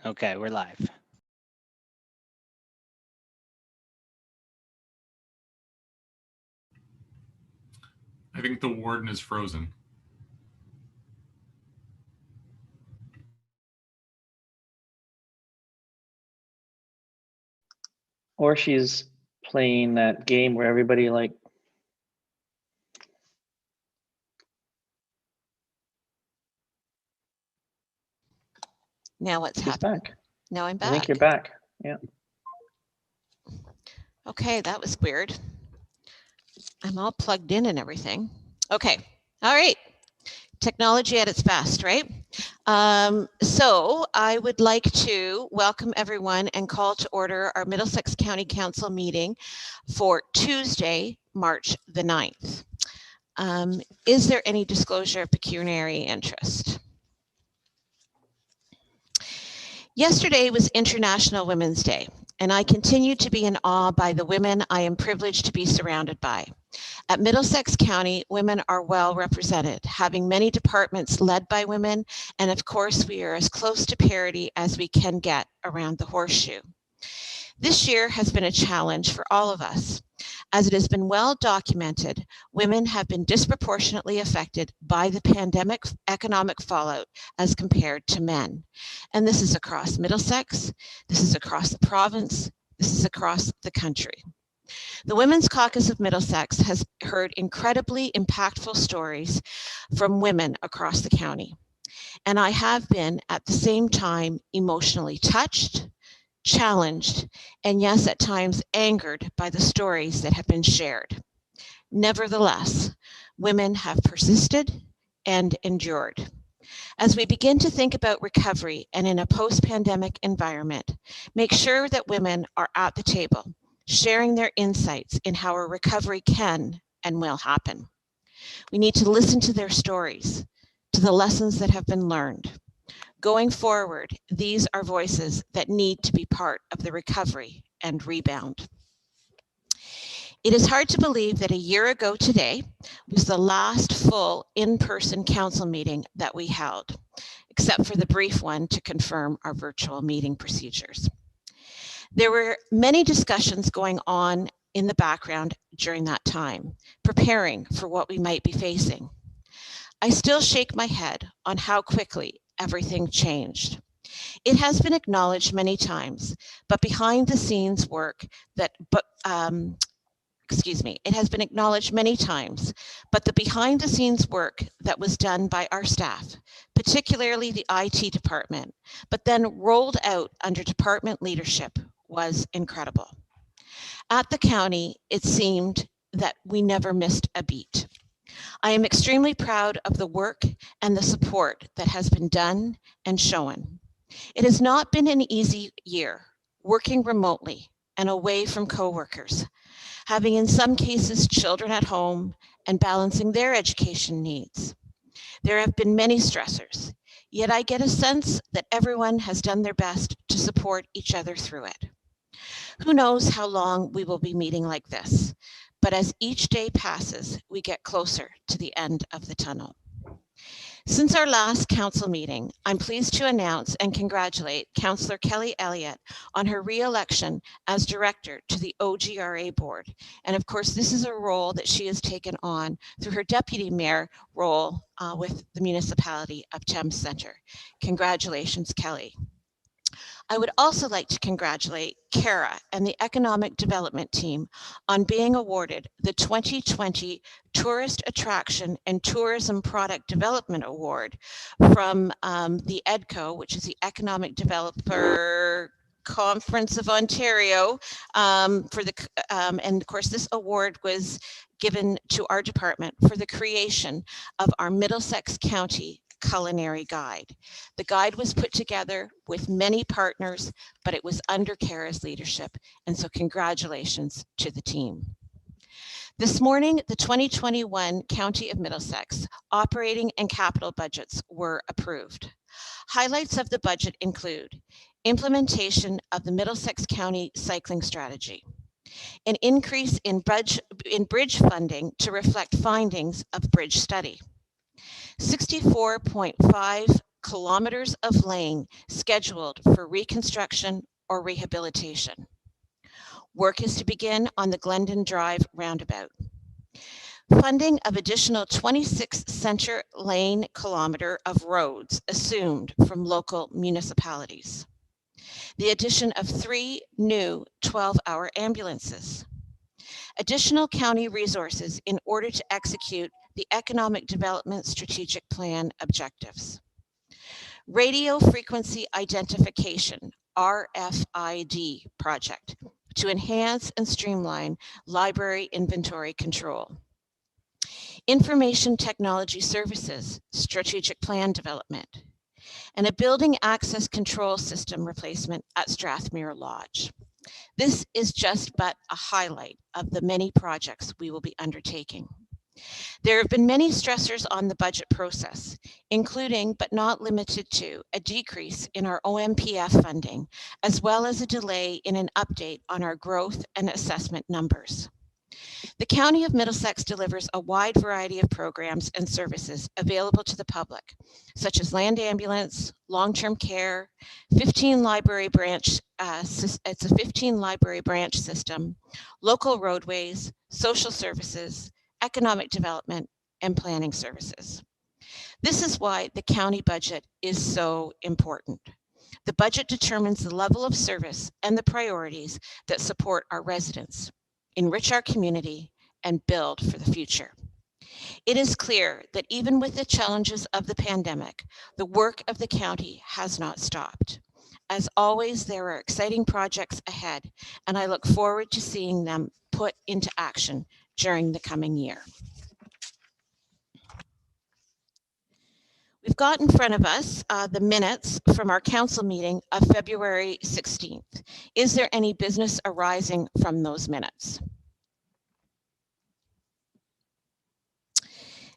Okay, we're live. I think the warden is frozen. Or she's playing that game where everybody like. Now what's She's happening? back. Now I'm back. I think you're back. Yeah. Okay, that was weird. I'm all plugged in and everything. Okay, all right. Technology at its best, right? So I would like to welcome everyone and call to order our Middlesex County Council meeting for Tuesday, March the 9th. Is there any disclosure of pecuniary interest? Yesterday was International Women's Day, and I continue to be in awe by the women I am privileged to be surrounded by. At Middlesex County, women are well represented, having many departments led by women, and of course, we are as close to parity as we can get around the horseshoe. This year has been a challenge for all of us. As it has been well documented, women have been disproportionately affected by the pandemic economic fallout as compared to men. And this is across Middlesex, this is across the province, this is across the country. The Women's Caucus of Middlesex has heard incredibly impactful stories from women across the county. And I have been at the same time emotionally touched, challenged, and yes, at times angered by the stories that have been shared. Nevertheless, women have persisted and endured. As we begin to think about recovery and in a post-pandemic environment, make sure that women are at the table, sharing their insights in how a recovery can and will happen. We need to listen to their stories, to the lessons that have been learned. Going forward, these are voices that need to be part of the recovery and rebound. It is hard to believe that a year ago today was the last full in-person council meeting that we held, except for the brief one to confirm our virtual meeting procedures. There were many discussions going on in the background during that time, preparing for what we might be facing. I still shake my head on how quickly everything changed. It has been acknowledged many times, but behind the scenes work that, it has been acknowledged many times, but the behind the scenes work that was done by our staff, particularly the IT department, but then rolled out under department leadership was incredible. At the county, it seemed that we never missed a beat. I am extremely proud of the work and the support that has been done and shown. It has not been an easy year, working remotely and away from coworkers, having in some cases children at home and balancing their education needs. There have been many stressors, yet I get a sense that everyone has done their best to support each other through it. Who knows how long we will be meeting like this, but as each day passes, we get closer to the end of the tunnel. Since our last council meeting, I'm pleased to announce and congratulate Councillor Kelly Elliott on her re-election as director to the OGRA board. And of course, this is a role that she has taken on through her deputy mayor role with the municipality of Thames Centre. Congratulations, Kelly. I would also like to congratulate Kara and the Economic Development Team on being awarded the 2020 Tourist Attraction and Tourism Product Development Award from the EDCO, which is the Economic Developer Conference of Ontario, and of course this award was given to our department for the creation of our Middlesex County Culinary Guide. The guide was put together with many partners, but it was under Kara's leadership, and so congratulations to the team. This morning, the 2021 County of Middlesex operating and capital budgets were approved. Highlights of the budget include implementation of the Middlesex County Cycling Strategy, an increase in bridge funding to reflect findings of bridge study, 64.5 kilometers of lane scheduled for reconstruction or rehabilitation. Work is to begin on the Glendon Drive roundabout. Funding of additional 26 center lane kilometer of roads assumed from local municipalities. The addition of 3 new 12-hour ambulances. Additional county resources in order to execute the Economic Development Strategic Plan objectives. Radio Frequency Identification, RFID project to enhance and streamline library inventory control. Information Technology Services, Strategic Plan Development, and a building access control system replacement at Strathmere Lodge. This is just but a highlight of the many projects we will be undertaking. There have been many stressors on the budget process, including but not limited to a decrease in our OMPF funding, as well as a delay in an update on our growth and assessment numbers. The County of Middlesex delivers a wide variety of programs and services available to the public, such as land ambulance, long-term care, 15 library branch, it's a 15 library branch system, local roadways, social services, economic development, and planning services. This is why the county budget is so important. The budget determines the level of service and the priorities that support our residents, enrich our community, and build for the future. It is clear that even with the challenges of the pandemic, the work of the county has not stopped. As always, there are exciting projects ahead, and I look forward to seeing them put into action during the coming year. We've got in front of us the minutes from our council meeting of February 16th. Is there any business arising from those minutes?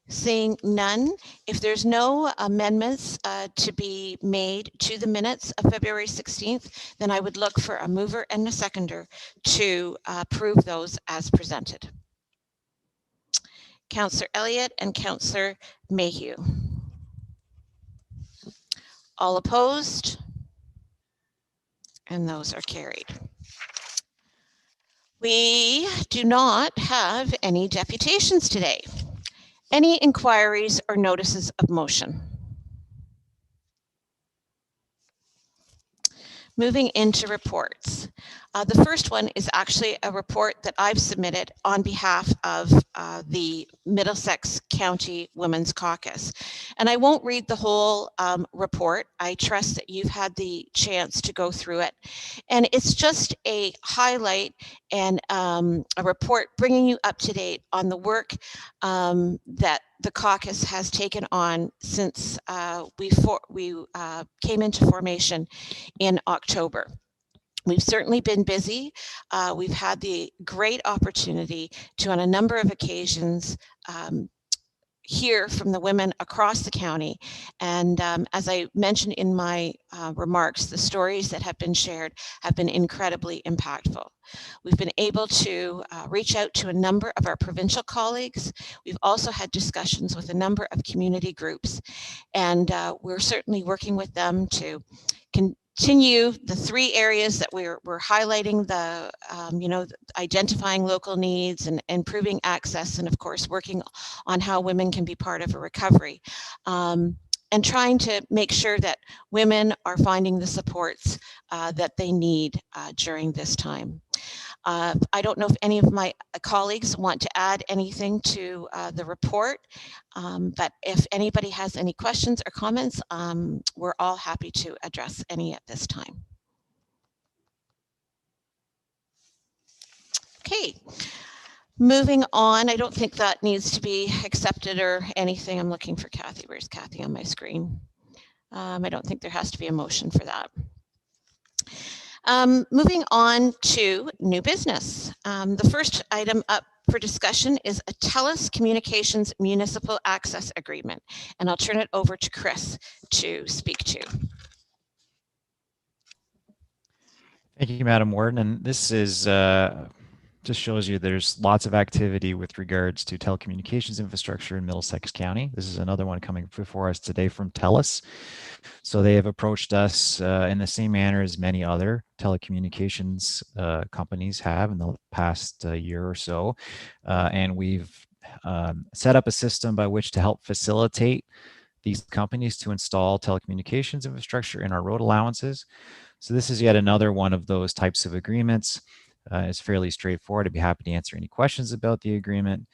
Seeing none, if there's no amendments to be made to the minutes of February 16th, then I would look for a mover and a seconder to approve those as presented. Councillor Elliott and Councillor Mayhew. All opposed? And those are carried. We do not have any deputations today. Any inquiries or notices of motion? Moving into reports. The first one is actually a report that I've submitted on behalf of the Middlesex County Women's Caucus. And I won't read the whole report. I trust that you've had the chance to go through it. And it's just a highlight and a report bringing you up to date on the work that the caucus has taken on since we came into formation in October. We've certainly been busy. We've had the great opportunity to, on a number of occasions, hear from the women across the county. And as I mentioned in my remarks, the stories that have been shared have been incredibly impactful. We've been able to reach out to a number of our provincial colleagues. We've also had discussions with a number of community groups, and we're certainly working with them to continue the 3 areas that we're highlighting, the identifying local needs and improving access, and of course working on how women can be part of a recovery, and trying to make sure that women are finding the supports that they need during this time. I don't know if any of my colleagues want to add anything to the report, but if anybody has any questions or comments, we're all happy to address any at this time. Okay, moving on. I don't think that needs to be accepted or anything. I'm looking for Kathy. Where's Kathy on my screen? I don't think there has to be a motion for that. Moving on to new business. The first item up for discussion is a TELUS Communications Municipal Access Agreement, and I'll turn it over to Chris to speak to. Thank you, Madam Warden. And this is a just shows you there's lots of activity with regards to telecommunications infrastructure in Middlesex County. This is another one coming before us today from TELUS. So they have approached us in the same manner as many other telecommunications companies have in the past year or so. And we've set up a system by which to help facilitate these companies to install telecommunications infrastructure in our road allowances. So this is yet another one of those types of agreements. It's fairly straightforward. I'd be happy to answer any questions about the agreement,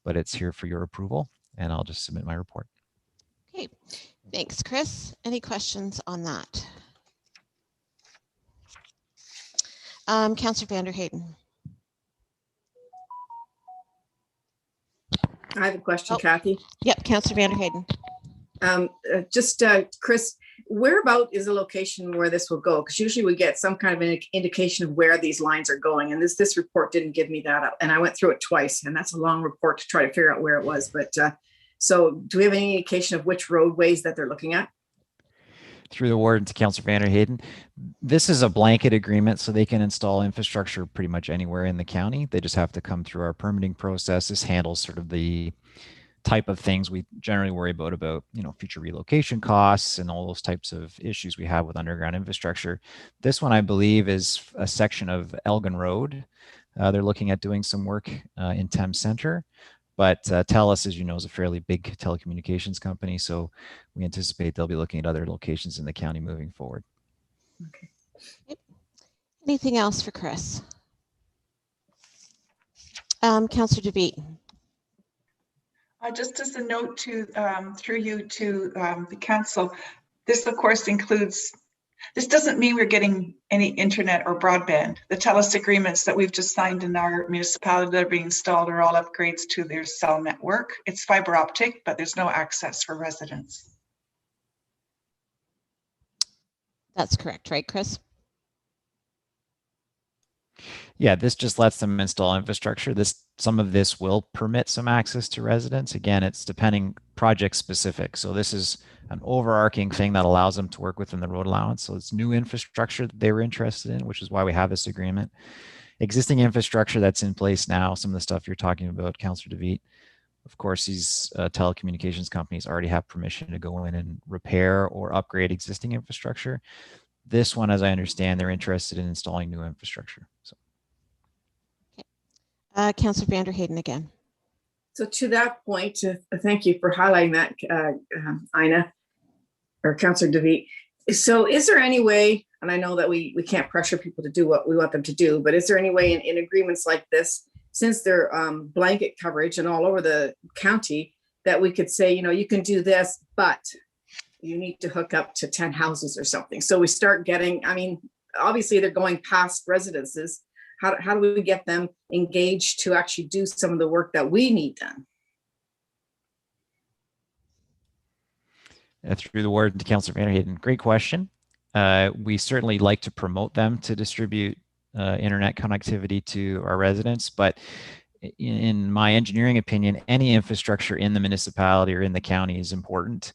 but it's here for your approval, and I'll just submit my report. Okay, thanks, Chris. Any questions on that? Councillor Van der Hayden. I have a question, Oh. Kathy. Yep, Councillor Van der Hayden. Chris, whereabout is the location where this will go? Because usually we get some kind of an indication of where these lines are going, and this report didn't give me that. And I went through it twice, and that's a long report to try to figure out where it was. But so, do we have any indication of which roadways that they're looking at? Through the warden to Councillor Van der Hayden, this is a blanket agreement, so they can install infrastructure pretty much anywhere in the county. They just have to come through our permitting process. This handles sort of the type of things we generally worry about, future relocation costs and all those types of issues we have with underground infrastructure. This one, I believe, is a section of Elgin Road. They're looking at doing some work in Thames Centre, but TELUS, as you know, is a fairly big telecommunications company, so we anticipate they'll be looking at other locations in the county moving forward. Okay. Yep. Anything else for Chris? Councillor DeVete. Just as a note to through you to the council, this of course includes, this doesn't mean we're getting any internet or broadband. The TELUS agreements that we've just signed in our municipality that are being installed are all upgrades to their cell network. It's fiber optic, but there's no access for residents. That's correct, right, Chris? Yeah, this just lets them install infrastructure. Some of this will permit some access to residents. Again, it's depending project specific. So this is an overarching thing that allows them to work within the road allowance. So it's new infrastructure that they were interested in, which is why we have this agreement. Existing infrastructure that's in place now, some of the stuff you're talking about, Councillor DeVete, of course, these telecommunications companies already have permission to go in and repair or upgrade existing infrastructure. This one, as I understand, they're interested in installing new infrastructure. So. Councillor Van der Hayden again. So to that point, thank you for highlighting that, Ina, or Councillor DeVete. So is there any way, and I know that we can't pressure people to do what we want them to do, but is there any way in agreements like this, since they're blanket coverage and all over the county, that we could say, you can do this, but you need to hook up to 10 houses or something. So we start getting, obviously they're going past residences. How do we get them engaged to actually do some of the work that we need done? Through the word to Councillor Van der Hayden, great question. We certainly like to promote them to distribute internet connectivity to our residents, but in my engineering opinion, any infrastructure in the municipality or in the county is important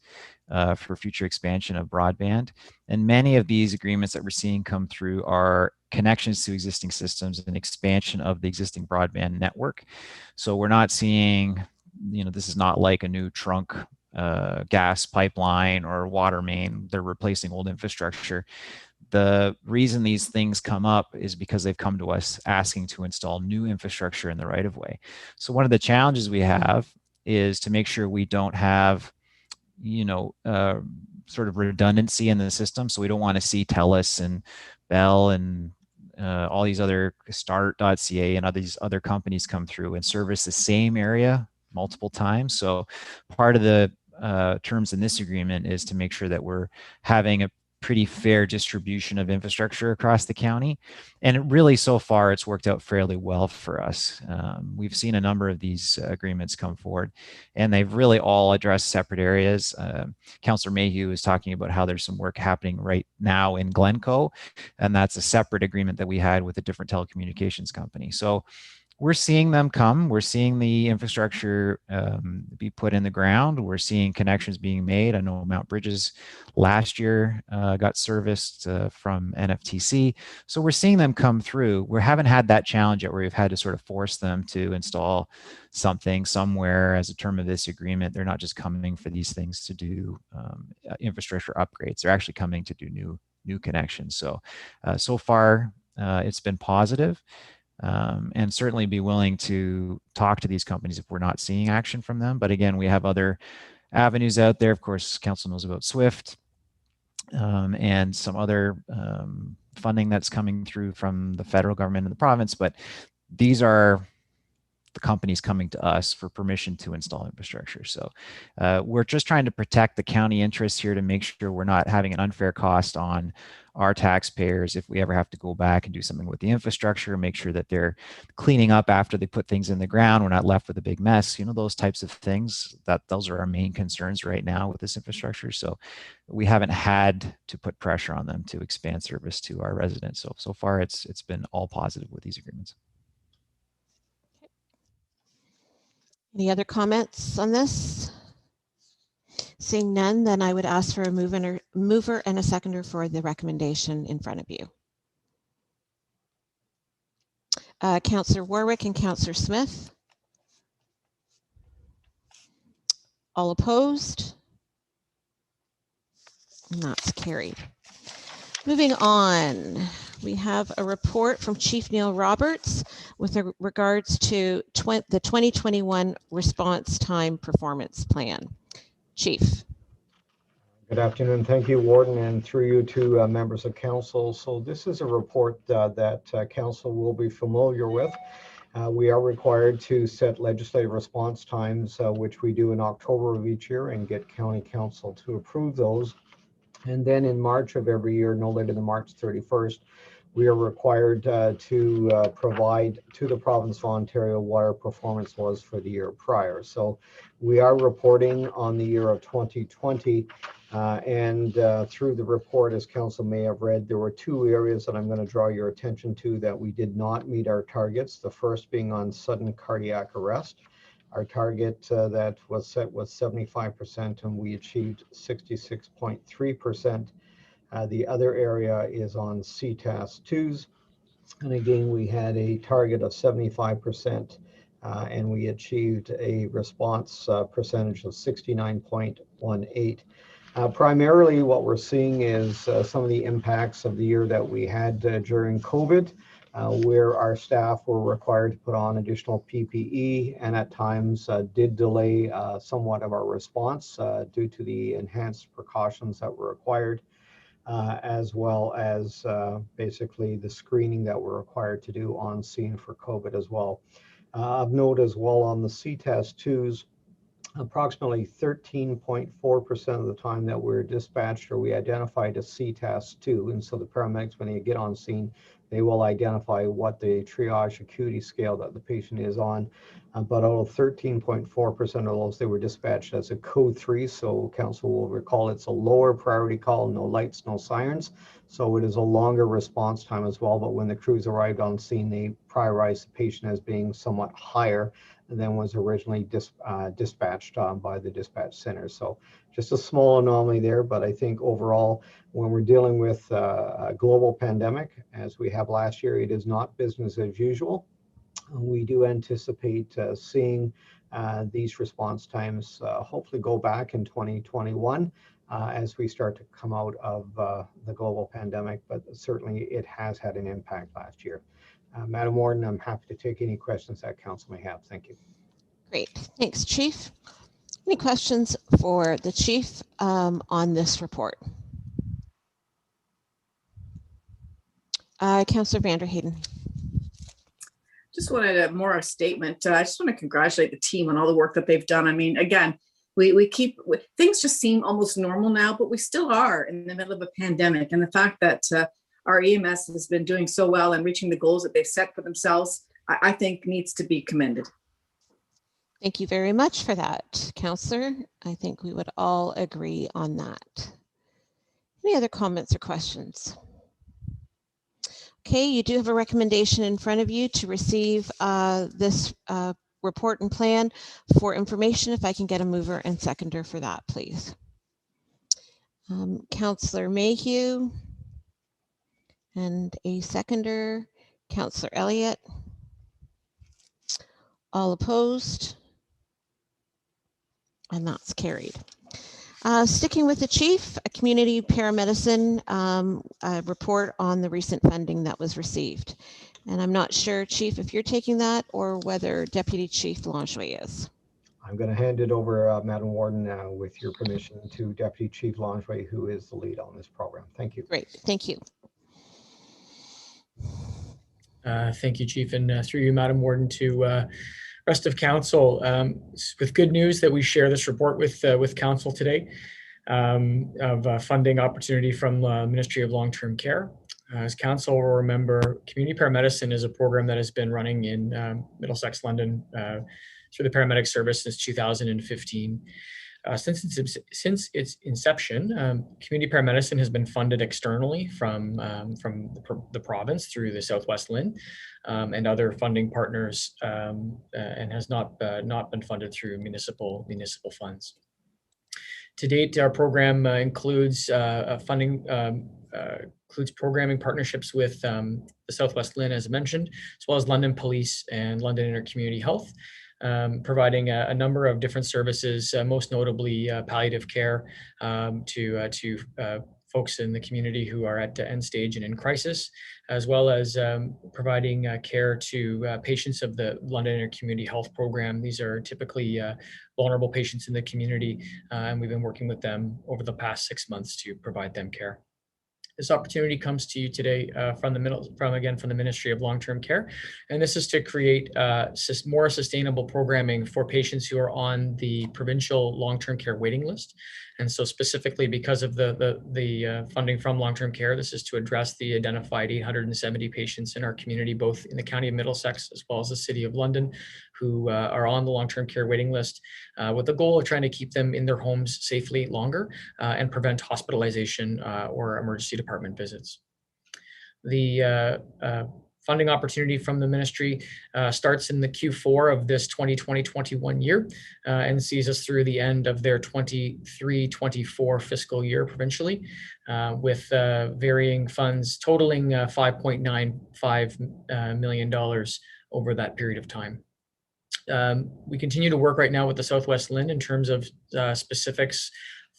for future expansion of broadband. And many of these agreements that we're seeing come through are connections to existing systems and expansion of the existing broadband network. So we're not seeing, this is not like a new trunk gas pipeline or water main. They're replacing old infrastructure. The reason these things come up is because they've come to us asking to install new infrastructure in the right of way. So one of the challenges we have is to make sure we don't have sort of redundancy in the system. So we don't want to see TELUS and Bell and all these other Start.ca and these other companies come through and service the same area multiple times. So part of the terms in this agreement is to make sure that we're having a pretty fair distribution of infrastructure across the county. And really, so far, it's worked out fairly well for us. We've seen a number of these agreements come forward, and they've really all addressed separate areas. Councillor Mayhew is talking about how there's some work happening right now in Glencoe, and that's a separate agreement that we had with a different telecommunications company. So we're seeing them come. We're seeing the infrastructure be put in the ground. We're seeing connections being made. I know Mount Bridges last year got serviced from NFTC. So we're seeing them come through. We haven't had that challenge yet where we've had to sort of force them to install something somewhere as a term of this agreement. They're not just coming for these things to do infrastructure upgrades. They're actually coming to do new connections. So, so far it's been positive. And certainly be willing to talk to these companies if we're not seeing action from them. But again, we have other avenues out there. Of course, council knows about SWIFT and some other funding that's coming through from the federal government and the province. But these are the companies coming to us for permission to install infrastructure. So we're just trying to protect the county interests here to make sure we're not having an unfair cost on our taxpayers if we ever have to go back and do something with the infrastructure, make sure that they're cleaning up after they put things in the ground. We're not left with a big mess, you know, those types of things. Those are our main concerns right now with this infrastructure. So we haven't had to put pressure on them to expand service to our residents. So far it's been all positive with these agreements. Any other comments on this? Seeing none, then I would ask for a mover and a seconder for the recommendation in front of you. Councillor Warwick and Councillor Smith. All opposed? And that's carried. Moving on, we have a report from Chief Neil Roberts with regards to the 2021 response time performance plan. Chief. Good afternoon. Thank you, Warden, and through you to members of council. So this is a report that council will be familiar with. We are required to set legislative response times, which we do in October of each year, and get county council to approve those. And then in March of every year, no later than March 31st, we are required to provide to the province of Ontario what our performance was for the year prior. So we are reporting on the year of 2020, and through the report, as council may have read, there were two areas that I'm going to draw your attention to that we did not meet our targets. The first being on sudden cardiac arrest. Our target that was set was 75%, and we achieved 66.3%. The other area is on CTAS-2s. And again, we had a target of 75%, and we achieved a response percentage of 69.18. Primarily what we're seeing is some of the impacts of the year that we had during COVID, where our staff were required to put on additional PPE and at times did delay somewhat of our response due to the enhanced precautions that were required, as well as basically the screening that we're required to do on scene for COVID as well. Of note as well on the CTAS-2s, approximately 13.4% of the time that we're dispatched or we identified a CTAS-2, and so the paramedics, when they get on scene, they will identify what the triage acuity scale that the patient is on. But out of 13.4% of those, they were dispatched as a code 3. So council will recall it's a lower priority call, no lights, no sirens. So it is a longer response time as well. But when the crews arrived on scene, they prioritized the patient as being somewhat higher than was originally dispatched by the dispatch center. So just a small anomaly there, but I think overall, when we're dealing with a global pandemic, as we have last year, it is not business as usual. We do anticipate seeing these response times hopefully go back in 2021 as we start to come out of the global pandemic, but certainly it has had an impact last year. Madam Warden, I'm happy to take any questions that council may have. Thank you. Great. Thanks, Chief. Any questions for the Chief on this report? Councillor Vanderheyden. Just wanted more of a statement. I just want to congratulate the team on all the work that they've done. I mean, again, things just seem almost normal now, but we still are in the middle of a pandemic. And the fact that our EMS has been doing so well and reaching the goals that they've set for themselves, I think needs to be commended. Thank you very much for that, Councillor. I think we would all agree on that. Any other comments or questions? Okay, you do have a recommendation in front of you to receive this report and plan for information. If I can get a mover and seconder for that, please. Councillor Mayhew and a seconder, Councillor Elliott. All opposed? And that's carried. Sticking with the chief, a community paramedicine report on the recent funding that was received. And I'm not sure, Chief, if you're taking that or whether Deputy Chief Langevin is. I'm going to hand it over, Madam Warden, with your permission, to Deputy Chief Langevin, who is the lead on this program. Thank you. Great, thank you. Thank you, Chief, and through you, Madam Warden, to rest of council, with good news that we share this report with council today of funding opportunity from the Ministry of Long-Term Care. As council will remember, community paramedicine is a program that has been running in Middlesex, London, through the paramedic service since 2015. Since its inception, community paramedicine has been funded externally from the province through the Southwest LHIN and other funding partners, and has not been funded through municipal funds. To date, our program includes includes programming partnerships with the Southwest LHIN, as mentioned, as well as London Police and London Inter-Community Health, providing a number of different services, most notably palliative care to folks in the community who are at end stage and in crisis, as well as providing care to patients of the London Inter-Community Health Program. These are typically vulnerable patients in the community, and we've been working with them over the past 6 months to provide them care. This opportunity comes to you today from the Ministry of Long-Term Care, and this is to create more sustainable programming for patients who are on the provincial long-term care waiting list. And so specifically because of the funding from long-term care, this is to address the identified 870 patients in our community, both in the County of Middlesex as well as the City of London, who are on the long-term care waiting list, with the goal of trying to keep them in their homes safely longer and prevent hospitalization or emergency department visits. The funding opportunity from the ministry starts in the Q4 of this 2020-21 year and sees us through the end of their 23-24 fiscal year provincially, with varying funds totaling $5.95 million over that period of time. We continue to work right now with the Southwest LHIN in terms of specifics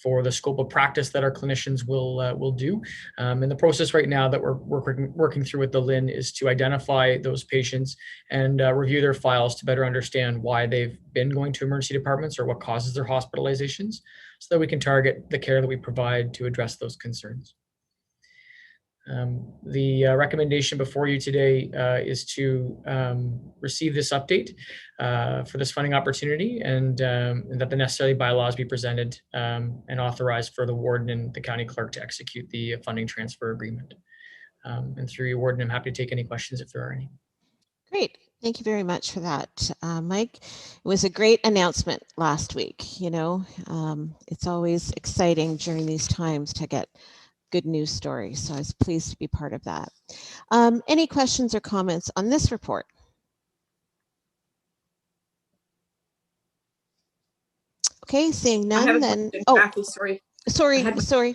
for the scope of practice that our clinicians will do. And the process right now that we're working through with the LHIN is to identify those patients and review their files to better understand why they've been going to emergency departments or what causes their hospitalizations, so that we can target the care that we provide to address those concerns. The recommendation before you today is to receive this update for this funding opportunity, and that the necessary bylaws be presented and authorized for the warden and the county clerk to execute the funding transfer agreement. And through your warden, I'm happy to take any questions if there are any. Great. Thank you very much for that, Mike. It was a great announcement last week. You know, it's always exciting during these times to get good news stories. So I was pleased to be part of that. Any questions or comments on this report? Okay, seeing none, then. Question, Oh, Kathy, sorry. sorry. That's all right.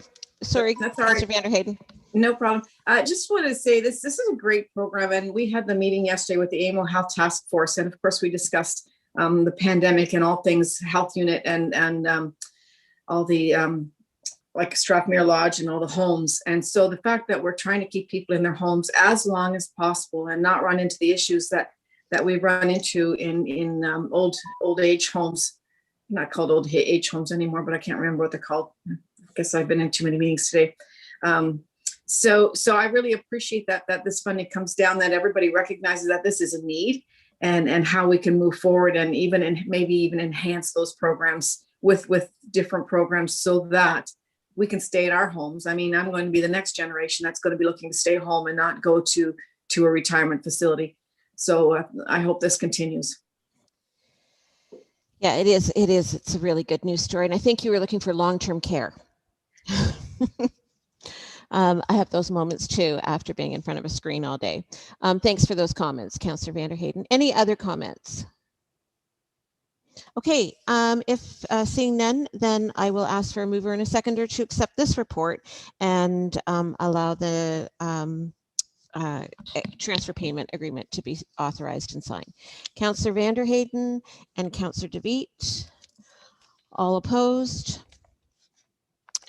Councillor Vanderheyden. No problem. I just want to say this is a great program, and we had the meeting yesterday with the AMO Health Task Force, and of course we discussed the pandemic and all things health unit and all the like Strathmere Lodge and all the homes. And so the fact that we're trying to keep people in their homes as long as possible and not run into the issues that we run into in old age homes, not called old age homes anymore, but I can't remember what they're called. I guess I've been in too many meetings today. So I really appreciate that this funding comes down, that everybody recognizes that this is a need, and how we can move forward and maybe even enhance those programs with different programs so that we can stay at our homes. I mean, I'm going to be the next generation that's going to be looking to stay home and not go to a retirement facility. So I hope this continues. Yeah, it is. It's a really good news story. And I think you were looking for long-term care. I have those moments too after being in front of a screen all day. Thanks for those comments, Councillor Vanderheyden. Any other comments? Okay, if seeing none, then I will ask for a mover and a seconder to accept this report and allow the transfer payment agreement to be authorized and signed. Councillor Vanderheyden and Councillor DeVitt, all opposed,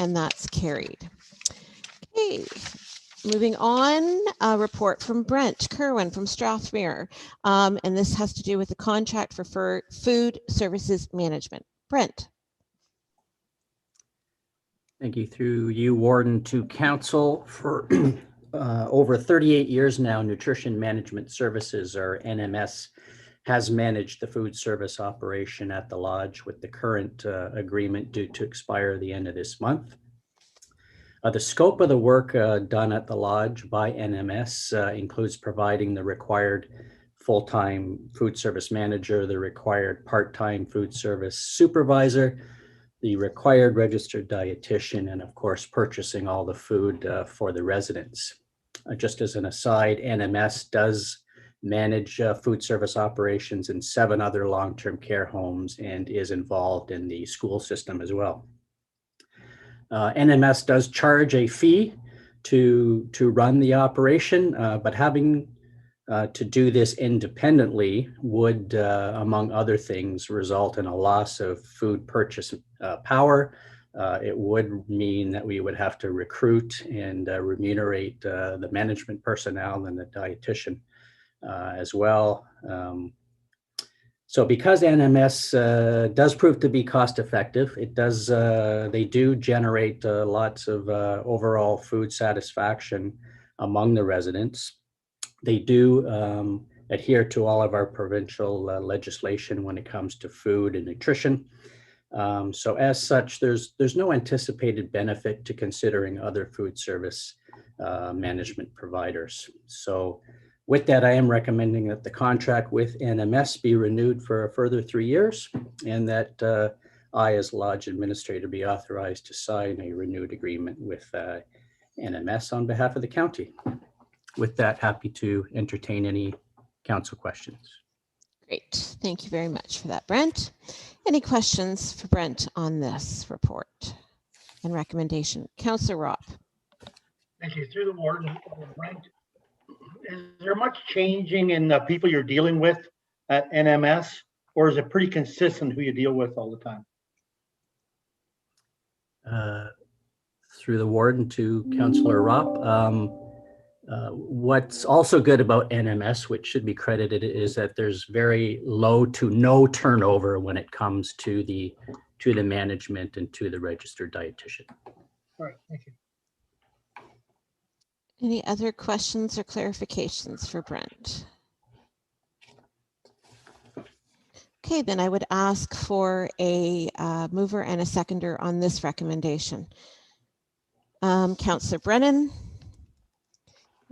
and that's carried. Okay. Moving on, a report from Brent Kerwin from Strathmere, and this has to do with the contract for food services management. Brent. Thank you. Through you, Warden, to Council. For over 38 years now, Nutrition Management Services, or NMS, has managed the food service operation at the Lodge, with the current agreement due to expire the end of this month. The scope of the work done at the Lodge by NMS includes providing the required full-time food service manager, the required part-time food service supervisor, the required registered dietitian, and of course, purchasing all the food for the residents. Just as an aside, NMS does manage food service operations in 7 other long-term care homes and is involved in the school system as well. NMS does charge a fee to run the operation, but having to do this independently would, among other things, result in a loss of food purchase power. It would mean that we would have to recruit and remunerate the management personnel and the dietitian as well. So because NMS does prove to be cost effective, they do generate lots of overall food satisfaction among the residents. They do adhere to all of our provincial legislation when it comes to food and nutrition. So as such, there's no anticipated benefit to considering other food service management providers. So with that, I am recommending that the contract with NMS be renewed for a further 3 years, and that I, as Lodge Administrator, be authorized to sign a renewed agreement with NMS on behalf of the county. With that, happy to entertain any council questions. Great. Thank you very much for that, Brent. Any questions for Brent on this report and recommendation? Councillor Ropp. Thank you. Through the warden, Brent, is there much changing in the people you're dealing with at NMS, or is it pretty consistent who you deal with all the time? Through the warden to Councillor Ropp. What's also good about NMS, which should be credited, is that there's very low to no turnover when it comes to the management and to the registered dietitian. All right, thank you. Any other questions or clarifications for Brent? Okay, then I would ask for a mover and a seconder on this recommendation. Councillor Brennan.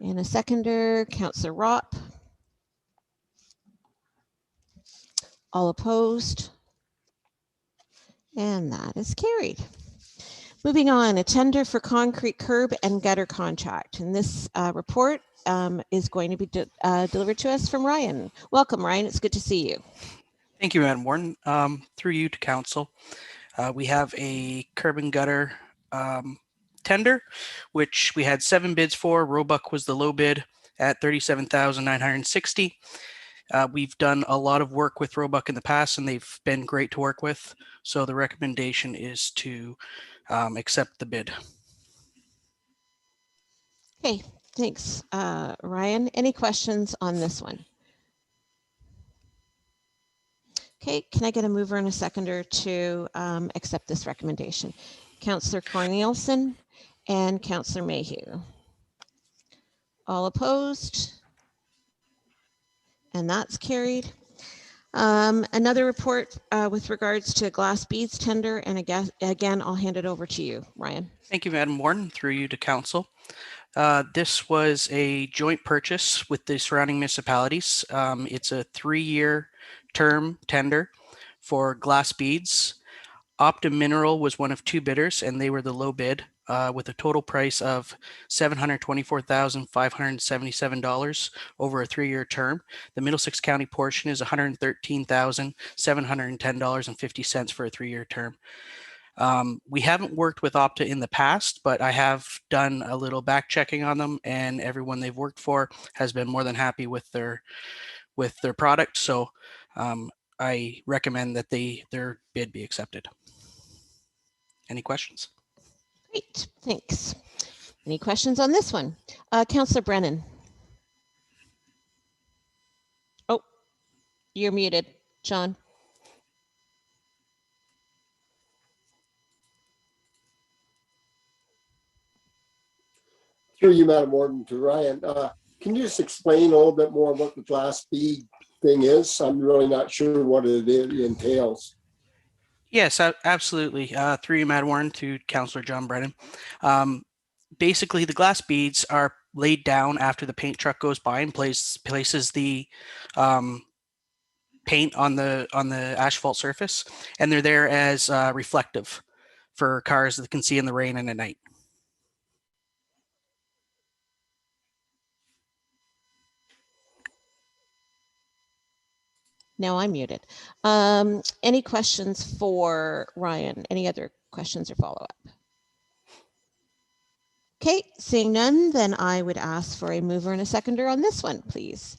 And a seconder, Councillor Ropp. All opposed. And that is carried. Moving on, a tender for concrete curb and gutter contract. And this report is going to be delivered to us from Ryan. Welcome, Ryan. It's good to see you. Thank you, Madam Warden. Through you to Council, we have a curb and gutter tender, which we had 7 bids for. Roebuck was the low bid at $37,960. We've done a lot of work with Roebuck in the past, and they've been great to work with. So the recommendation is to accept the bid. Okay, thanks, Ryan. Any questions on this one? Okay, can I get a mover and a seconder to accept this recommendation? Councillor Cornelielsen and Councillor Mayhew. All opposed? And that's carried. Another report with regards to glass beads tender, and again, I'll hand it over to you, Ryan. Thank you, Madam Warden. Through you to Council. This was a joint purchase with the surrounding municipalities. It's a 3-year term tender for glass beads. Optum Mineral was one of 2 bidders, and they were the low bid. with a total price of $724,577 over a 3-year term. The Middlesex County portion is $113,710.50 for a 3-year term. We haven't worked with Opta in the past, but I have done a little back checking on them, and everyone they've worked for has been more than happy with their product. So I recommend that their bid be accepted. Any questions? Great, thanks. Any questions on this one? Councillor Brennan. Oh, you're muted, John. Through you, Madam Warden, to Ryan. Can you just explain a little bit more what the glass bead thing is? I'm really not sure what it entails. Yes, absolutely. Through you, Madam Warden, to Councillor John Brennan. Basically, the glass beads are laid down after the paint truck goes by and places the paint on the asphalt surface, and they're there as reflective for cars that can see in the rain and at night. Now I'm muted. Any questions for Ryan? Any other questions or follow-up? Okay, seeing none, then I would ask for a mover and a seconder on this one, please.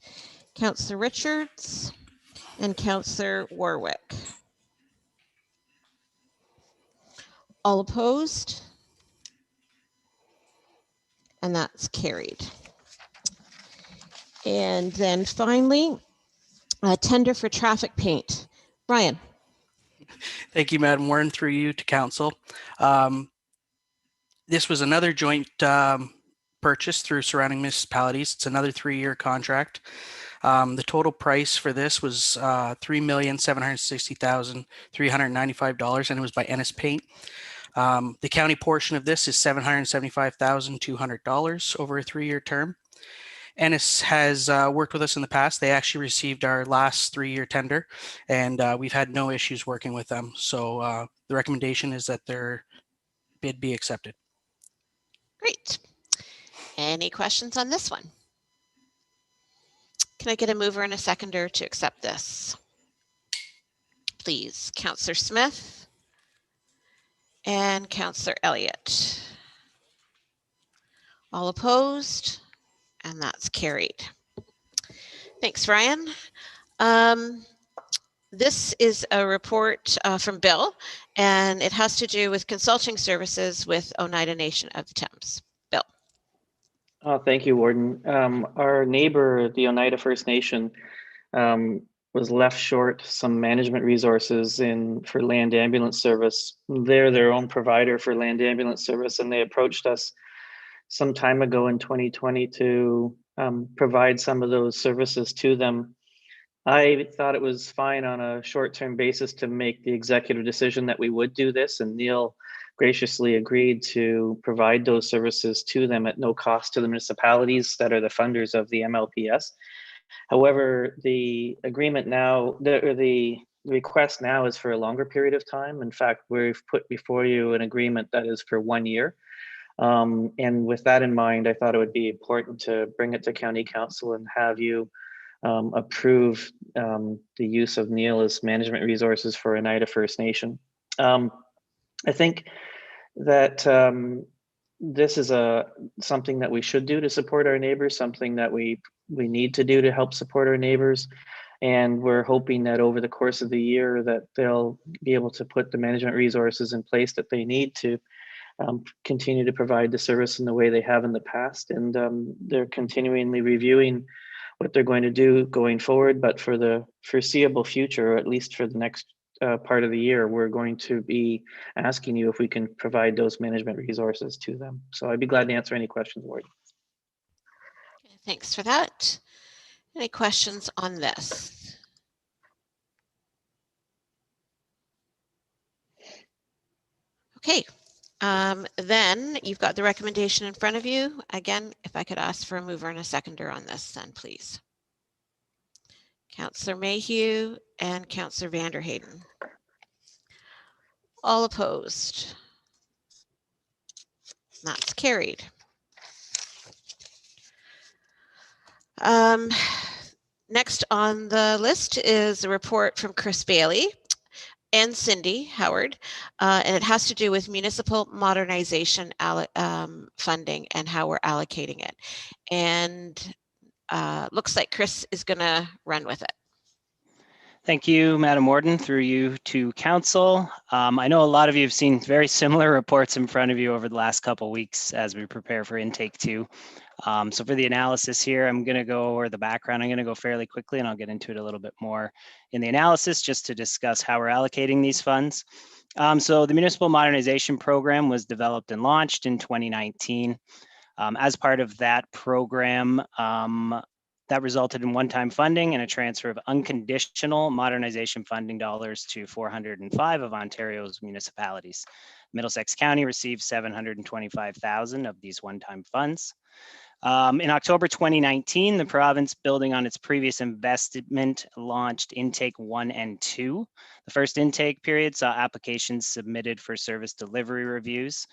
Councillor Richards and Councillor Warwick. All opposed? And that's carried. And then finally, a tender for traffic paint. Ryan. Thank you, Madam Warden, through you to Council. This was another joint purchase through surrounding municipalities. It's another 3-year contract. The total price for this was $3,760,395, and it was by Ennis Paint. The county portion of this is $775,200 over a 3-year term. Ennis has worked with us in the past. They actually received our last 3-year tender, and we've had no issues working with them. So the recommendation is that their bid be accepted. Great. Any questions on this one? Can I get a mover and a seconder to accept this? Please, Councillor Smith and Councillor Elliott. All opposed? And that's carried. Thanks, Ryan. This is a report from Bill, and it has to do with consulting services with Oneida Nation of the Thames. Bill. Thank you, Warden. Our neighbor, the Oneida First Nation, was left short some management resources for land ambulance service. They're their own provider for land ambulance service, and they approached us some time ago in 2020 to provide some of those services to them. I thought it was fine on a short-term basis to make the executive decision that we would do this, and Neil graciously agreed to provide those services to them at no cost to the municipalities that are the funders of the MLPS. However, the agreement now, the request now is for a longer period of time. In fact, we've put before you an agreement that is for 1 year. And with that in mind, I thought it would be important to bring it to County Council and have you approve the use of Neil as management resources for Oneida First Nation. I think that this is something that we should do to support our neighbors, something that we need to do to help support our neighbors. And we're hoping that over the course of the year that they'll be able to put the management resources in place that they need to continue to provide the service in the way they have in the past. And they're continually reviewing what they're going to do going forward. But for the foreseeable future, or at least for the next part of the year, we're going to be asking you if we can provide those management resources to them. So I'd be glad to answer any questions, Warden. Thanks for that. Any questions on this? Okay. Then you've got the recommendation in front of you. Again, if I could ask for a mover and a seconder on this, then please. Councillor Mayhew and Councillor Vanderheyden. All opposed. That's carried. Next on the list is a report from Chris Bailey and Cindy Howard, and it has to do with municipal modernization funding and how we're allocating it. And looks like Chris is going to run with it. Thank you, Madam Warden, through you to Council. I know a lot of you have seen very similar reports in front of you over the last couple of weeks as we prepare for intake 2. So for the analysis here, I'm going to go over the background. I'm going to go fairly quickly, and I'll get into it a little bit more in the analysis just to discuss how we're allocating these funds. So the Municipal Modernization Program was developed and launched in 2019. As part of that program, that resulted in one-time funding and a transfer of unconditional modernization funding dollars to 405 of Ontario's municipalities. Middlesex County received 725,000 of these one-time funds. In October 2019, the province, building on its previous investment, launched intake 1 and 2. The first intake period saw applications submitted for service delivery reviews.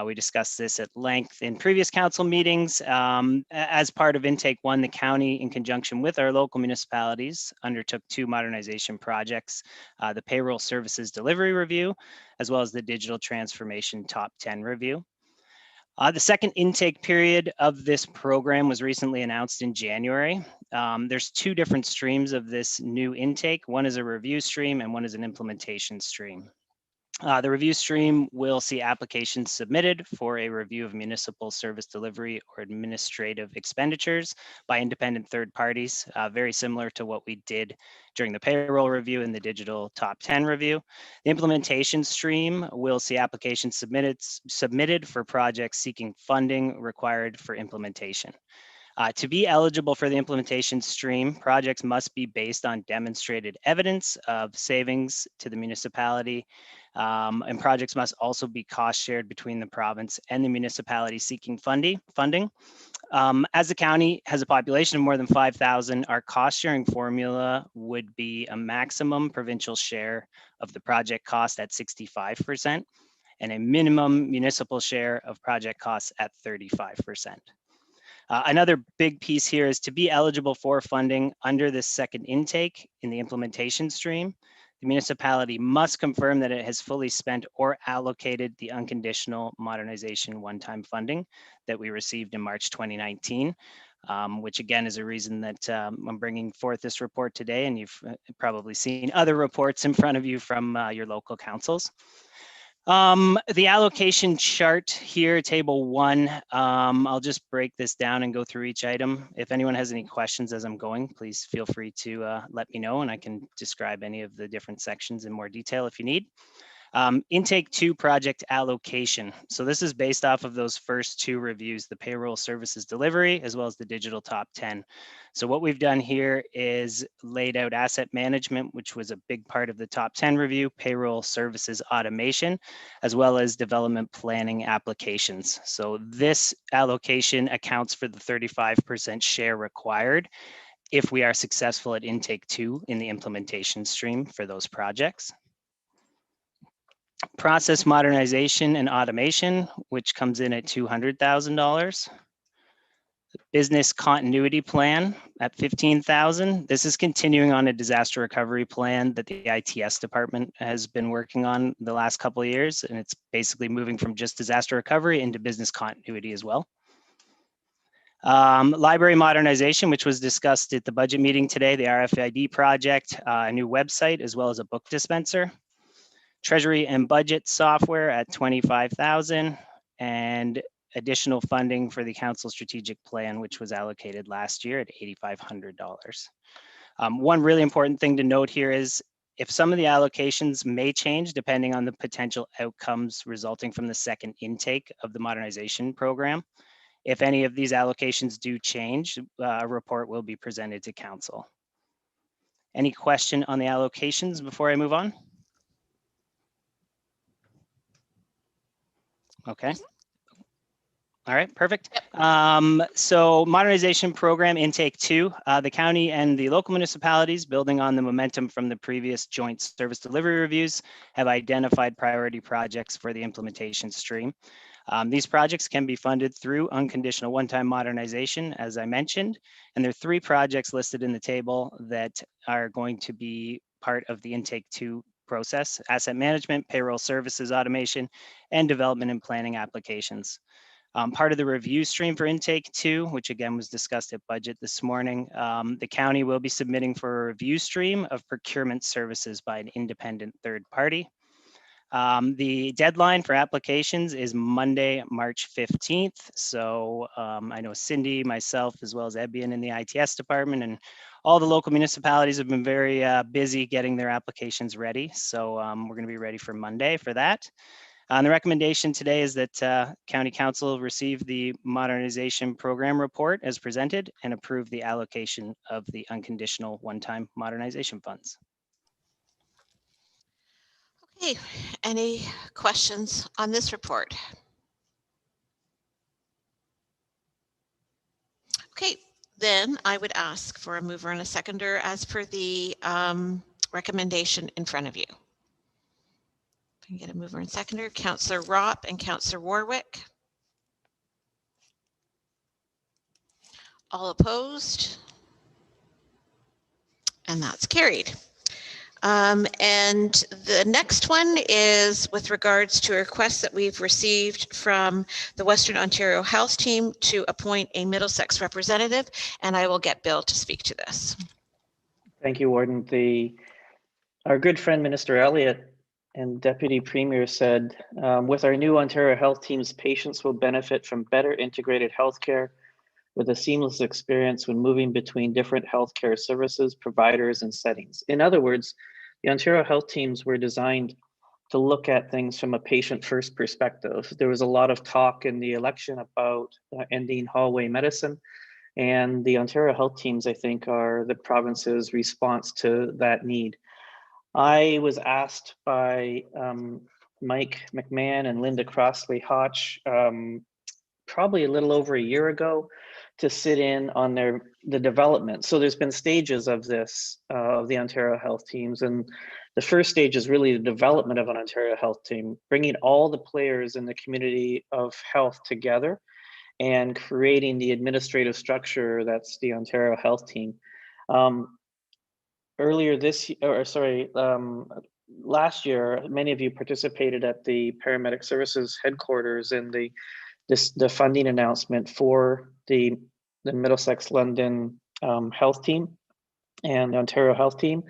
We discussed this at length in previous council meetings. As part of intake 1, the county, in conjunction with our local municipalities, undertook 2 modernization projects, the payroll services delivery review, as well as the digital transformation top 10 review. The second intake period of this program was recently announced in January. There's 2 different streams of this new intake. One is a review stream and one is an implementation stream. The review stream will see applications submitted for a review of municipal service delivery or administrative expenditures by independent third parties, very similar to what we did during the payroll review and the digital top 10 review. The implementation stream will see applications submitted for projects seeking funding required for implementation. To be eligible for the implementation stream, projects must be based on demonstrated evidence of savings to the municipality, and projects must also be cost shared between the province and the municipality seeking funding. As the county has a population of more than 5,000, our cost sharing formula would be a maximum provincial share of the project cost at 65% and a minimum municipal share of project costs at 35%. Another big piece here is to be eligible for funding under this second intake in the implementation stream. The municipality must confirm that it has fully spent or allocated the unconditional modernization one-time funding that we received in March 2019, which again is a reason that I'm bringing forth this report today, and you've probably seen other reports in front of you from your local councils. The allocation chart here, table 1, I'll just break this down and go through each item. If anyone has any questions as I'm going, please feel free to let me know, and I can describe any of the different sections in more detail if you need. Intake 2 project allocation. So this is based off of those first 2 reviews, the payroll services delivery, as well as the digital top 10. So what we've done here is laid out asset management, which was a big part of the top 10 review, payroll services automation, as well as development planning applications. So this allocation accounts for the 35% share required if we are successful at intake 2 in the implementation stream for those projects. Process modernization and automation, which comes in at $200,000. Business continuity plan at $15,000. This is continuing on a disaster recovery plan that the ITS department has been working on the last couple of years, and it's basically moving from just disaster recovery into business continuity as well. Library modernization, which was discussed at the budget meeting today, the RFID project, a new website, as well as a book dispenser. Treasury and budget software at $25,000, and additional funding for the council strategic plan, which was allocated last year at $8,500. One really important thing to note here is if some of the allocations may change depending on the potential outcomes resulting from the second intake of the modernization program. If any of these allocations do change, a report will be presented to council. Any question on the allocations before I move on? Okay. All right, perfect. So modernization program intake 2, the county and the local municipalities, building on the momentum from the previous joint service delivery reviews, have identified priority projects for the implementation stream. These projects can be funded through unconditional one-time modernization, as I mentioned, and there are 3 projects listed in the table that are going to be part of the intake 2 process: asset management, payroll services automation, and development and planning applications. Part of the review stream for intake 2, which again was discussed at budget this morning, the county will be submitting for a review stream of procurement services by an independent third party. The deadline for applications is Monday, March 15th. So I know Cindy, myself, as well as Ebian in the ITS department, and all the local municipalities have been very busy getting their applications ready. So we're going to be ready for Monday for that. And the recommendation today is that County Council receive the modernization program report as presented and approve the allocation of the unconditional one-time modernization funds. Okay, any questions on this report? Okay, then I would ask for a mover and a seconder as per the recommendation in front of you. If I can get a mover and seconder, Councillor Ropp and Councillor Warwick. All opposed? And that's carried. And the next one is with regards to a request that we've received from the Western Ontario Health Team to appoint a Middlesex representative, and I will get Bill to speak to this. Thank you, Warden. Our good friend, Minister Elliott, and Deputy Premier said, with our new Ontario Health Teams, patients will benefit from better integrated healthcare with a seamless experience when moving between different healthcare services, providers, and settings. In other words, the Ontario Health Teams were designed to look at things from a patient-first perspective. There was a lot of talk in the election about ending hallway medicine, and the Ontario Health Teams, I think, are the province's response to that need. I was asked by Mike McMahon and Linda Crossley-Hodge probably a little over a year ago to sit in on the development. So there's been stages of this, of the Ontario Health Teams. And the first stage is really the development of an Ontario Health Team, bringing all the players in the community of health together and creating the administrative structure that's the Ontario Health Team. Earlier this year, or sorry, last year, many of you participated at the Paramedic Services headquarters in the funding announcement for the Middlesex London Health Team and the Ontario Health Team.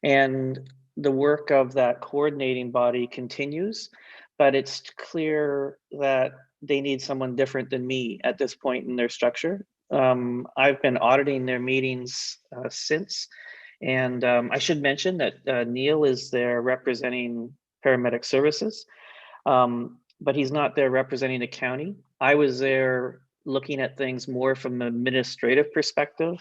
And the work of that coordinating body continues, but it's clear that they need someone different than me at this point in their structure. I've been auditing their meetings since, and I should mention that Neil is there representing Paramedic Services, but he's not there representing the county. I was there looking at things more from an administrative perspective,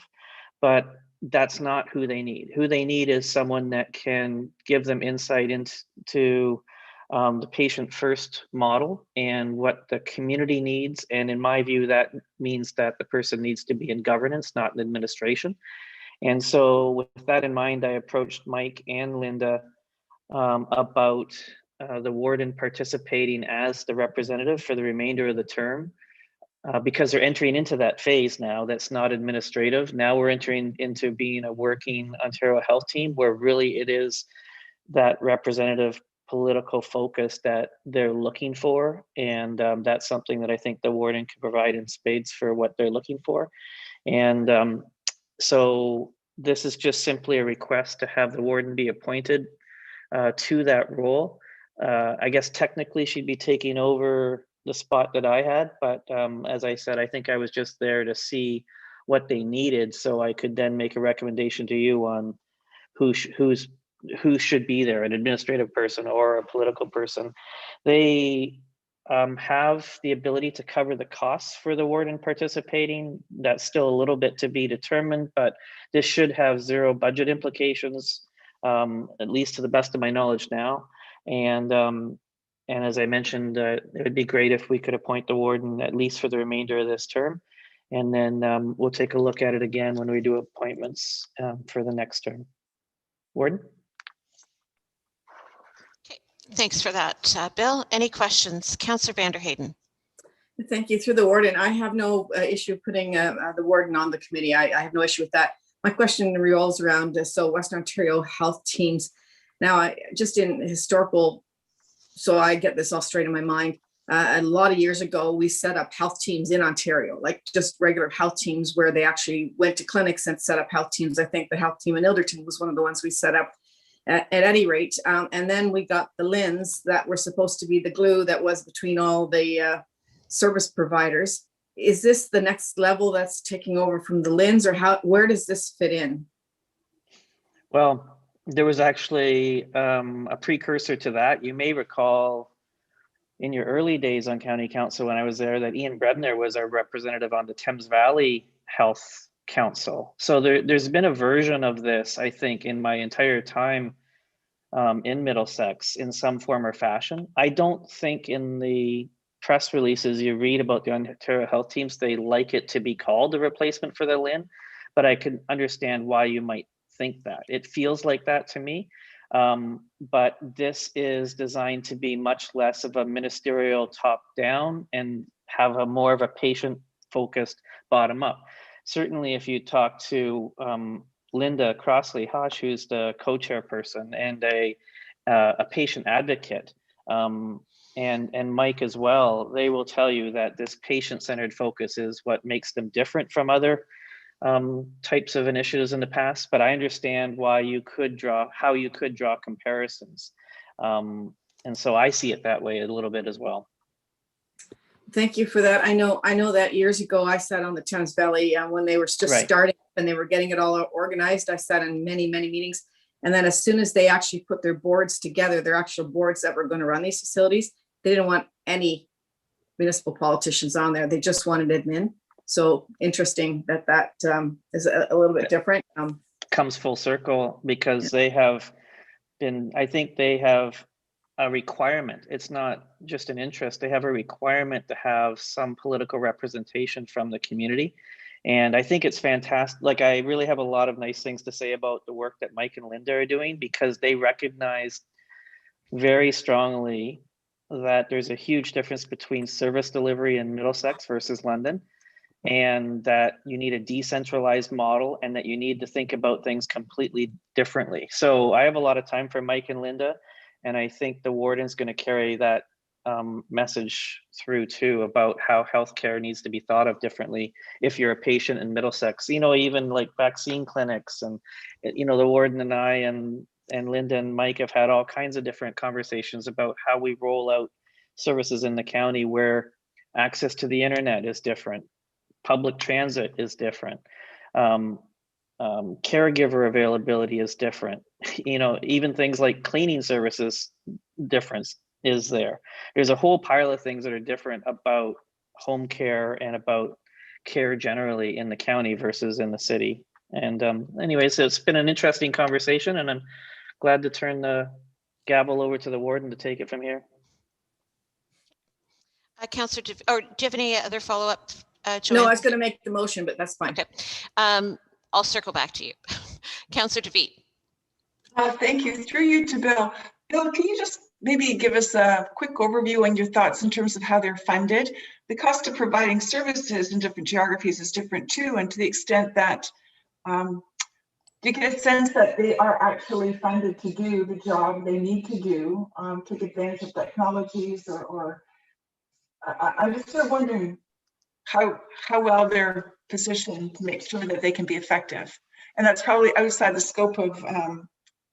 but that's not who they need. Who they need is someone that can give them insight into the patient first model and what the community needs. And in my view, that means that the person needs to be in governance, not in administration. And so with that in mind, I approached Mike and Linda about the warden participating as the representative for the remainder of the term, because they're entering into that phase now that's not administrative. Now we're entering into being a working Ontario Health Team where really it is that representative political focus that they're looking for. And that's something that I think the warden can provide in spades for what they're looking for. And so this is just simply a request to have the warden be appointed to that role. I guess technically she'd be taking over the spot that I had, but as I said, I think I was just there to see what they needed so I could then make a recommendation to you on who should be there, an administrative person or a political person. They have the ability to cover the costs for the warden participating. That's still a little bit to be determined, but this should have zero budget implications, at least to the best of my knowledge now. And and as I mentioned, it would be great if we could appoint the warden at least for the remainder of this term. And then we'll take a look at it again when we do appointments for the next term. Warden? Okay, thanks for that, Bill. Any questions? Councillor Vanderheyden. Thank you. Through the warden, I have no issue putting the warden on the committee. I have no issue with that. My question revolves around so Western Ontario health teams. Now, just in historical, so I get this all straight in my mind. A lot of years ago, we set up health teams in Ontario, like just regular health teams where they actually went to clinics and set up health teams. I think the health team in Ilderton was one of the ones we set up at any rate. And then we got the LHINs that were supposed to be the glue that was between all the service providers. Is this the next level that's taking over from the LHINs, or where does this fit in? Well, there was actually a precursor to that. You may recall in your early days on county council when I was there that Ian Brebner was our representative on the Thames Valley Health Council. So there's been a version of this, I think, in my entire time in Middlesex in some form or fashion. I don't think in the press releases you read about the Ontario health teams, they like it to be called a replacement for the LHIN, but I can understand why you might think that. It feels like that to me. But this is designed to be much less of a ministerial top-down and have a more of a patient-focused bottom-up. Certainly, if you talk to Linda Crossley-Hodge, who's the co-chairperson and a patient advocate, and Mike as well, they will tell you that this patient-centered focus is what makes them different from other types of initiatives in the past, but I understand why you could draw, how you could draw comparisons. And so I see it that way a little bit as well. Thank you for that. I know that years ago I sat on the Thames Valley when they were just starting and they were getting it all organized. I sat in many, many meetings. And then as soon as they actually put their boards together, their actual boards that were going to run these facilities, they didn't want any municipal politicians on there. They just wanted admin. So interesting that is a little bit different. Comes full circle because they have been, I think they have a requirement. It's not just an interest. They have a requirement to have some political representation from the community. And I think it's fantastic. Like, I really have a lot of nice things to say about the work that Mike and Linda are doing, because they recognize very strongly that there's a huge difference between service delivery in Middlesex versus London, and that you need a decentralized model and that you need to think about things completely differently. So I have a lot of time for Mike and Linda, and I think the warden's going to carry that message through too, about how healthcare needs to be thought of differently if you're a patient in Middlesex. You know, even like vaccine clinics, and you know, the warden and I and Linda and Mike have had all kinds of different conversations about how we roll out services in the county where access to the internet is different, public transit is different, caregiver availability is different. You know, even things like cleaning services difference is there. There's a whole pile of things that are different about home care and about care generally in the county versus in the city. And anyways, it's been an interesting conversation, and I'm glad to turn the gavel over to the warden to take it from here. Councillor, or do you have any other follow-up? No, I was going to make the motion, but that's fine. Okay. I'll circle back to you. Councillor DeVete. Thank you. Through you to Bill. Bill, can you just maybe give us a quick overview on your thoughts in terms of how they're funded? The cost of providing services in different geographies is different too, and to the extent that do you get a sense that they are actually funded to do the job they need to do, take advantage of technologies, or I'm just sort of wondering how well they're positioned to make sure that they can be effective. And that's probably outside the scope of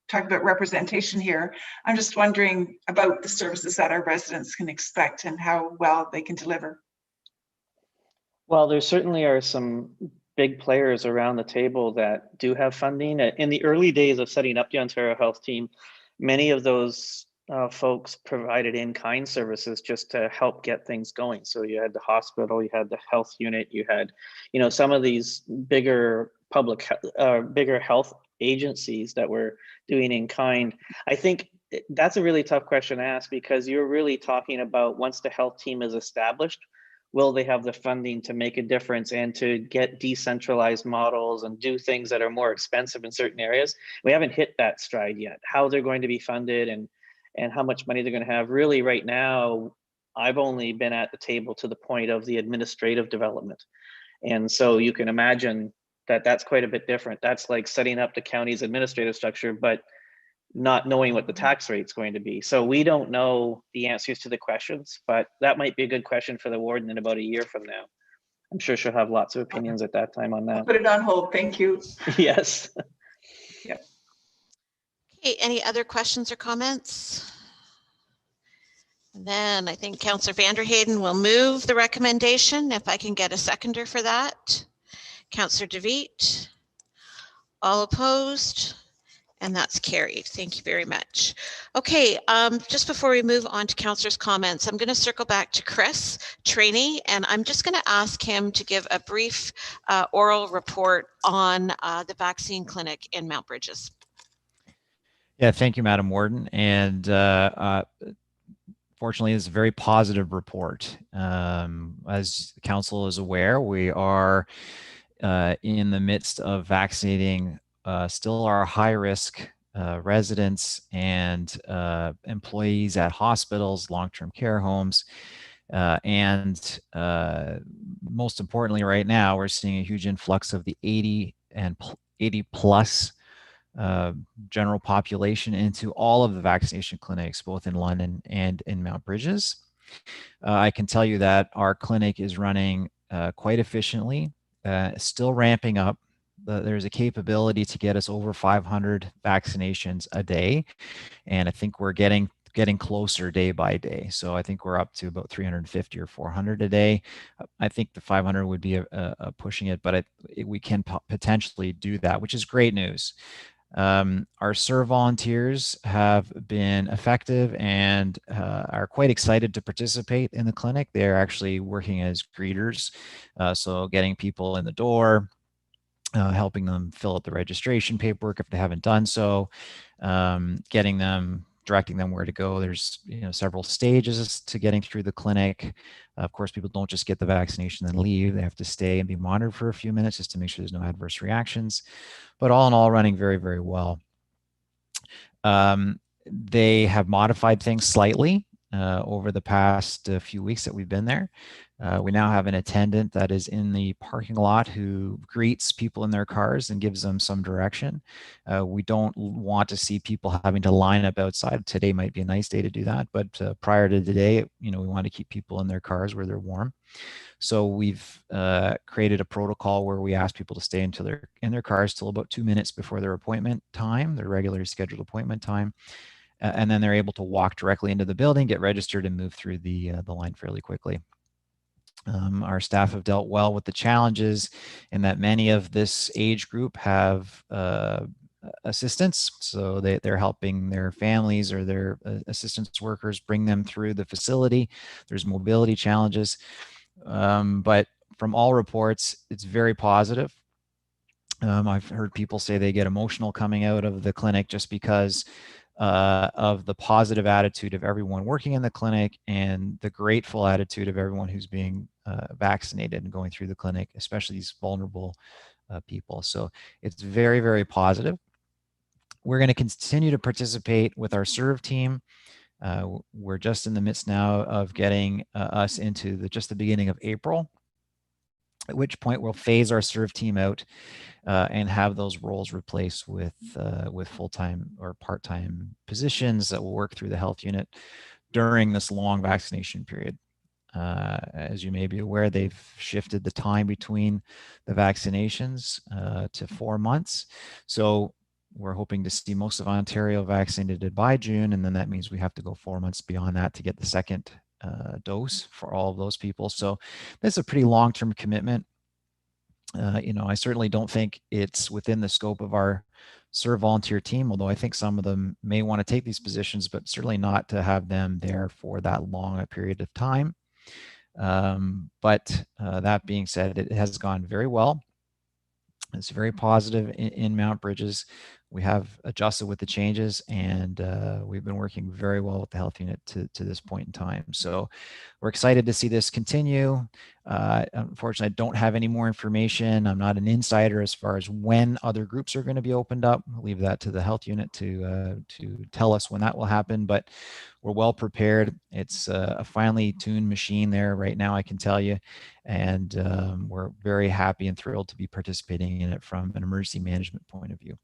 talking about representation here. I'm just wondering about the services that our residents can expect and how well they can deliver. Well, there certainly are some big players around the table that do have funding. In the early days of setting up the Ontario Health Team, many of those folks provided in-kind services just to help get things going. So you had the hospital, you had the health unit, you had, you know, some of these bigger bigger health agencies that were doing in kind. I think That's a really tough question to ask, because you're really talking about once the health team is established, will they have the funding to make a difference and to get decentralized models and do things that are more expensive in certain areas? We haven't hit that stride yet. How they're going to be funded and how much money they're going to have. Really, right now, I've only been at the table to the point of the administrative development. And so you can imagine that that's quite a bit different. That's like setting up the county's administrative structure, but not knowing what the tax rate's going to be. So we don't know the answers to the questions, but that might be a good question for the warden in about a year from now. I'm sure she'll have lots of opinions at that time on I'll that. put it on hold. Thank you. Yes. Yeah. Okay, any other questions or comments? And then I think Councillor Vanderheyden will move the recommendation, if I can get a seconder for that. Councillor DeVitt. All opposed? And that's carried. Thank you very much. Okay, just before we move on to councillors' comments, I'm going to circle back to Chris Trainee, and I'm just going to ask him to give a brief oral report on the vaccine clinic in Mount Bridges. Yeah, thank you, Madam Warden. And fortunately, it's a very positive report. As the council is aware, we are in the midst of vaccinating still our high-risk residents and employees at hospitals, long-term care homes, and most importantly, right now, we're seeing a huge influx of the 80 plus general population into all of the vaccination clinics, both in London and in Mount Bridges. I can tell you that our clinic is running quite efficiently, still ramping up. There's a capability to get us over 500 vaccinations a day, and I think we're getting closer day by day. So I think we're up to about 350 or 400 a day. I think the 500 would be pushing it, but we can potentially do that, which is great news. Our SERV volunteers have been effective and are quite excited to participate in the clinic. They're actually working as greeters, so getting people in the door, helping them fill out the registration paperwork if they haven't done so, directing them where to go. There's several stages to getting through the clinic. Of course, people don't just get the vaccination and leave. They have to stay and be monitored for a few minutes just to make sure there's no adverse reactions. But all in all, running very, very well. They have modified things slightly over the past few weeks that we've been there. We now have an attendant that is in the parking lot who greets people in their cars and gives them some direction. We don't want to see people having to line up outside. Today might be a nice day to do that, but prior to today, we want to keep people in their cars where they're warm. So we've created a protocol where we ask people to stay until they're in their cars till about 2 minutes before their appointment time, their regularly scheduled appointment time. And then they're able to walk directly into the building, get registered, and move through the line fairly quickly. Our staff have dealt well with the challenges in that many of this age group have assistants. So they're helping their families or their assistance workers bring them through the facility. There's mobility challenges. But from all reports, it's very positive. I've heard people say they get emotional coming out of the clinic just because of the positive attitude of everyone working in the clinic and the grateful attitude of everyone who's being vaccinated and going through the clinic, especially these vulnerable people. So it's very, very positive. We're going to continue to participate with our SERV team. We're just in the midst now of getting us into just the beginning of April, at which point we'll phase our SERV team out and have those roles replaced with full-time or part-time positions that will work through the health unit during this long vaccination period. As you may be aware, they've shifted the time between the vaccinations to 4 months. So we're hoping to see most of Ontario vaccinated by June, and then that means we have to go 4 months beyond that to get the second dose for all of those people. So that's a pretty long-term commitment. I certainly don't think it's within the scope of our SERV volunteer team, although I think some of them may want to take these positions, but certainly not to have them there for that long a period of time. But that being said, it has gone very well. It's very positive in Mount Bridges. we have adjusted with the changes, and we've been working very well with the health unit to this point in time. So we're excited to see this continue. Unfortunately, I don't have any more information. I'm not an insider as far as when other groups are going to be opened up. I'll leave that to the health unit to tell us when that will happen, but we're well prepared. It's a finely tuned machine there right now, I can tell you. And we're very happy and thrilled to be participating in it from an emergency management point of view.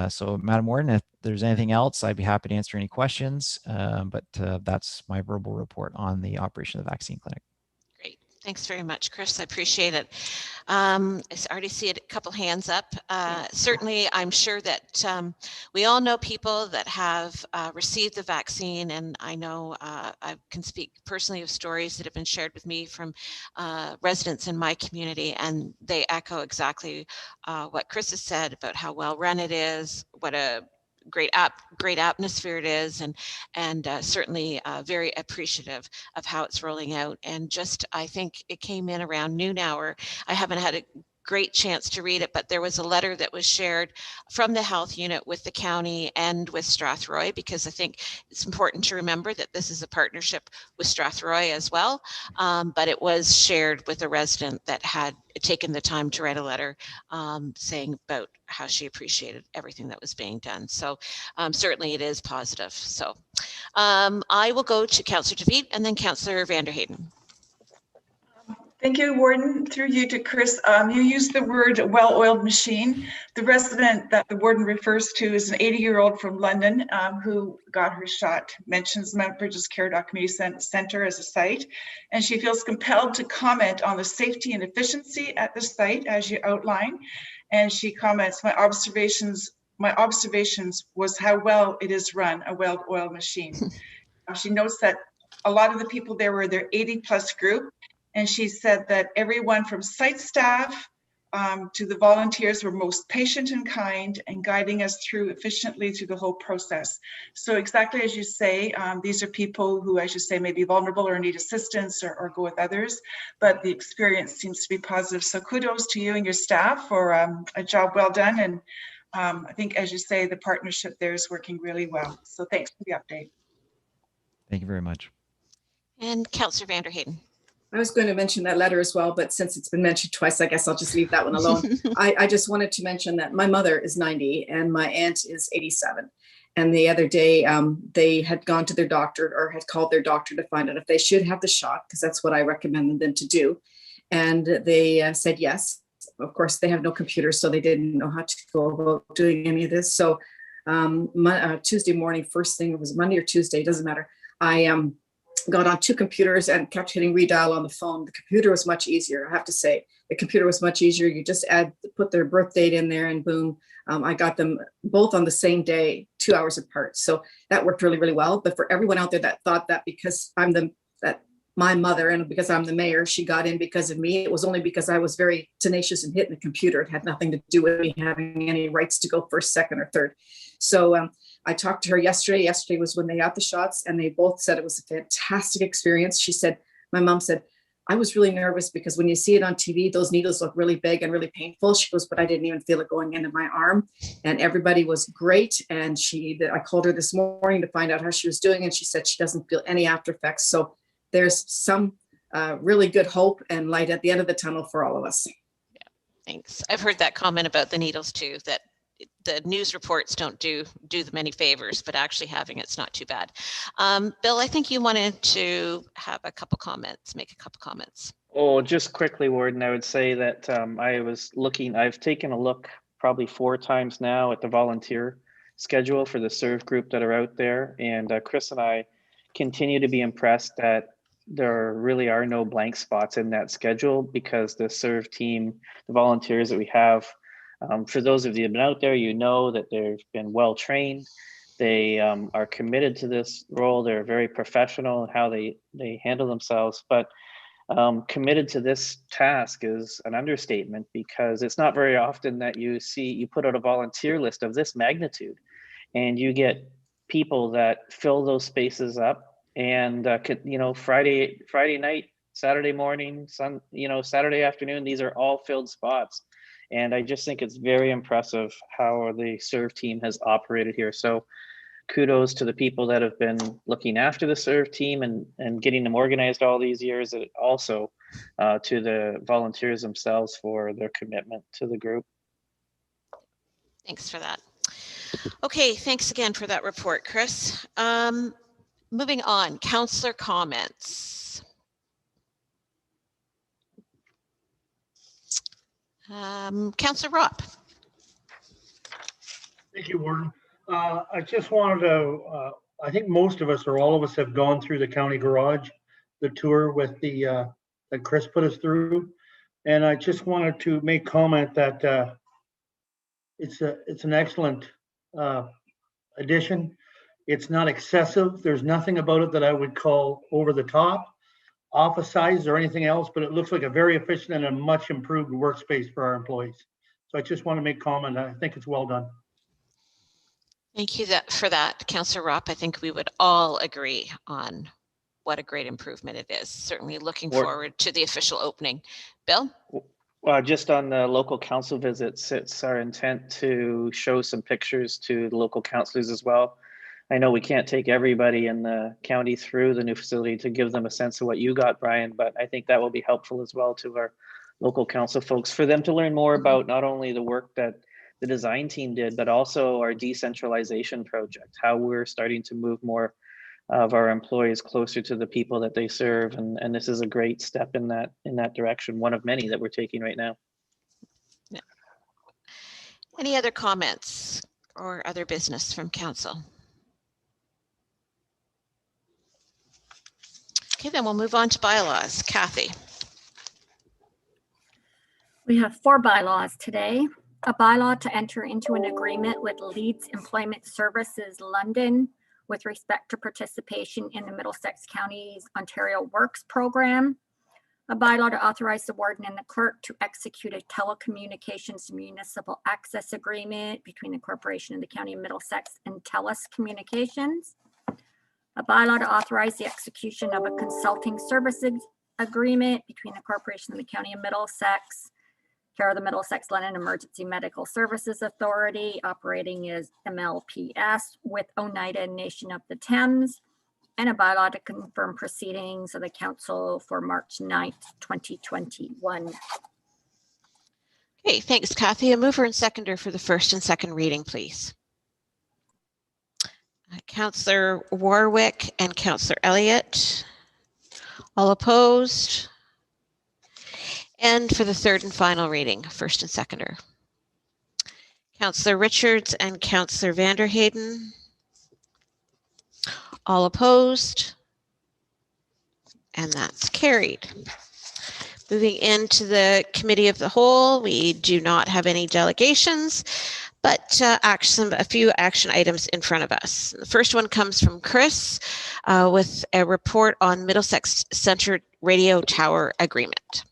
So, Madam Warden, if there's anything else, I'd be happy to answer any questions. But that's my verbal report on the operation of the vaccine clinic. Great. Thanks very much, Chris. I appreciate it. I already see a couple hands up. Certainly, I'm sure that we all know people that have received the vaccine, and I know I can speak personally of stories that have been shared with me from residents in my community, and they echo exactly what Chris has said about how well run it is, what a great atmosphere it is, and certainly very appreciative of how it's rolling out. And just, I think it came in around noon hour. I haven't had a great chance to read it, but there was a letter that was shared from the health unit with the county and with Strathroy, because I think it's important to remember that this is a partnership with Strathroy as well. But it was shared with a resident that had taken the time to write a letter saying about how she appreciated everything that was being done. So certainly it is positive. So I will go to Councillor DeVete and then Councillor Vanderheyden. Thank you, Warden. Through you to Chris. You used the word well-oiled machine. The resident that the Warden refers to is an 80-year-old from London who got her shot, mentions Mount Bridges Caradoc Community Centre as a site, and she feels compelled to comment on the safety and efficiency at the site as you outline. And she comments, my observations was how well it is run, a well-oiled machine. She notes that a lot of the people there were their 80-plus group. And she said that everyone from site staff to the volunteers were most patient and kind and guiding us through efficiently through the whole process. So exactly as you say, these are people who, as you say, may be vulnerable or need assistance or go with others, but the experience seems to be positive. So kudos to you and your staff for a job well done. And I think, as you say, the partnership there is working really well. So thanks for the update. Thank you very much. And Councillor Vanderheyden. I was going to mention that letter as well, but since it's been mentioned twice, I guess I'll just leave that one alone. I just wanted to mention that my mother is 90 and my aunt is 87. And the other day, they had gone to their doctor or had called their doctor to find out if they should have the shot, because that's what I recommended them to do. And they said yes. Of course, they have no computer, so they didn't know how to go about doing any of this. So Tuesday morning, first thing, it was Monday or Tuesday, doesn't matter. I got on two computers and kept hitting redial on the phone. The computer was much easier, I have to say. The computer was much easier. You just put their birth date in there and boom. I got them both on the same day, 2 hours apart. So that worked really, really well. But for everyone out there that thought that because my mother and because I'm the mayor, she got in because of me, it was only because I was very tenacious and hitting the computer. It had nothing to do with me having any rights to go first, second, or third. So I talked to her yesterday. Yesterday was when they got the shots, and they both said it was a fantastic experience. She said, my mom said, I was really nervous because when you see it on TV, those needles look really big and really painful. She goes, but I didn't even feel it going into my arm. And everybody was great. And I called her this morning to find out how she was doing, and she said she doesn't feel any after effects. So there's some really good hope and light at the end of the tunnel for all of us. Yeah, thanks. I've heard that comment about the needles too, that the news reports don't do them any favors, but actually having it's not too bad. Bill, I think you wanted to have make a couple comments. Oh, just quickly, Warden, I would say that I've taken a look probably 4 times now at the volunteer schedule for the SERV group that are out there. And Chris and I continue to be impressed that there really are no blank spots in that schedule, because the SERV team, the volunteers that we have, for those of you who have been out there, you know that they've been well trained. They are committed to this role. They're very professional in how they handle themselves, but committed to this task is an understatement, because it's not very often that you put out a volunteer list of this magnitude and you get people that fill those spaces up. And Friday night, Saturday morning, Saturday afternoon, these are all filled spots. And I just think it's very impressive how the SERV team has operated here. So kudos to the people that have been looking after the SERV team and getting them organized all these years, and also to the volunteers themselves for their commitment to the group. Thanks for that. Okay, thanks again for that report, Chris. Moving on, councillor comments. Councillor Ropp. Thank you, Warden. I just wanted to, I think most of us or all of us have gone through the county garage, the tour with the, that Chris put us through. And I just wanted to make comment that it's an excellent addition. It's not excessive. There's nothing about it that I would call over the top, office size or anything else, but it looks like a very efficient and a much improved workspace for our employees. So I just want to make comment. I think it's well done. Thank you for that, Councillor Ropp. I think we would all agree on what a great improvement it is. Certainly looking forward to the official opening. Bill? Well, just on the local council visits, it's our intent to show some pictures to the local councillors as well. I know we can't take everybody in the county through the new facility to give them a sense of what you got, Brian, but I think that will be helpful as well to our local council folks for them to learn more about not only the work that the design team did, but also our decentralization project, how we're starting to move more of our employees closer to the people that they serve. And this is a great step in that direction, one of many that we're taking right now. Yeah. Any other comments or other business from council? Okay, then we'll move on to bylaws. Kathy. We have 4 bylaws today. A bylaw to enter into an agreement with Leeds Employment Services London with respect to participation in the Middlesex County's Ontario Works program. A bylaw to authorize the warden and the clerk to execute a telecommunications municipal access agreement between the Corporation of the County of Middlesex and TELUS Communications. A bylaw to authorize the execution of a consulting services agreement between the Corporation of the County of Middlesex, care of the Middlesex London Emergency Medical Services Authority, operating as MLPS, with Oneida Nation of the Thames, and a bylaw to confirm proceedings of the council for March 9th, 2021. Okay, thanks, Kathy. A mover and seconder for the first and second reading, please. Councillor Warwick and Councillor Elliott. All opposed? And for the third and final reading, first and seconder. Councillor Richards and Councillor Vanderheyden. All opposed? And that's carried. Moving into the Committee of the Whole, we do not have any delegations, but a few action items in front of us. The first one comes from Chris with a report on Middlesex Centre Radio Tower Agreement.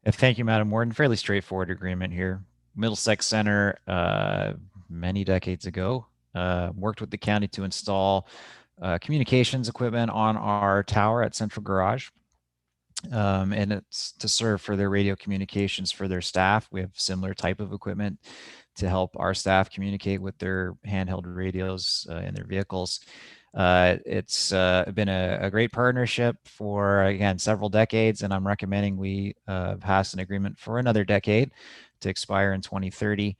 Thank you, Madam Warden. Fairly straightforward agreement here. Middlesex Centre, many decades ago, worked with the county to install communications equipment on our tower at Central Garage. And it's to serve for their radio communications for their staff. We have similar type of equipment to help our staff communicate with their handheld radios in their vehicles. It's been a great partnership for, again, several decades, and I'm recommending we pass an agreement for another decade to expire in 2030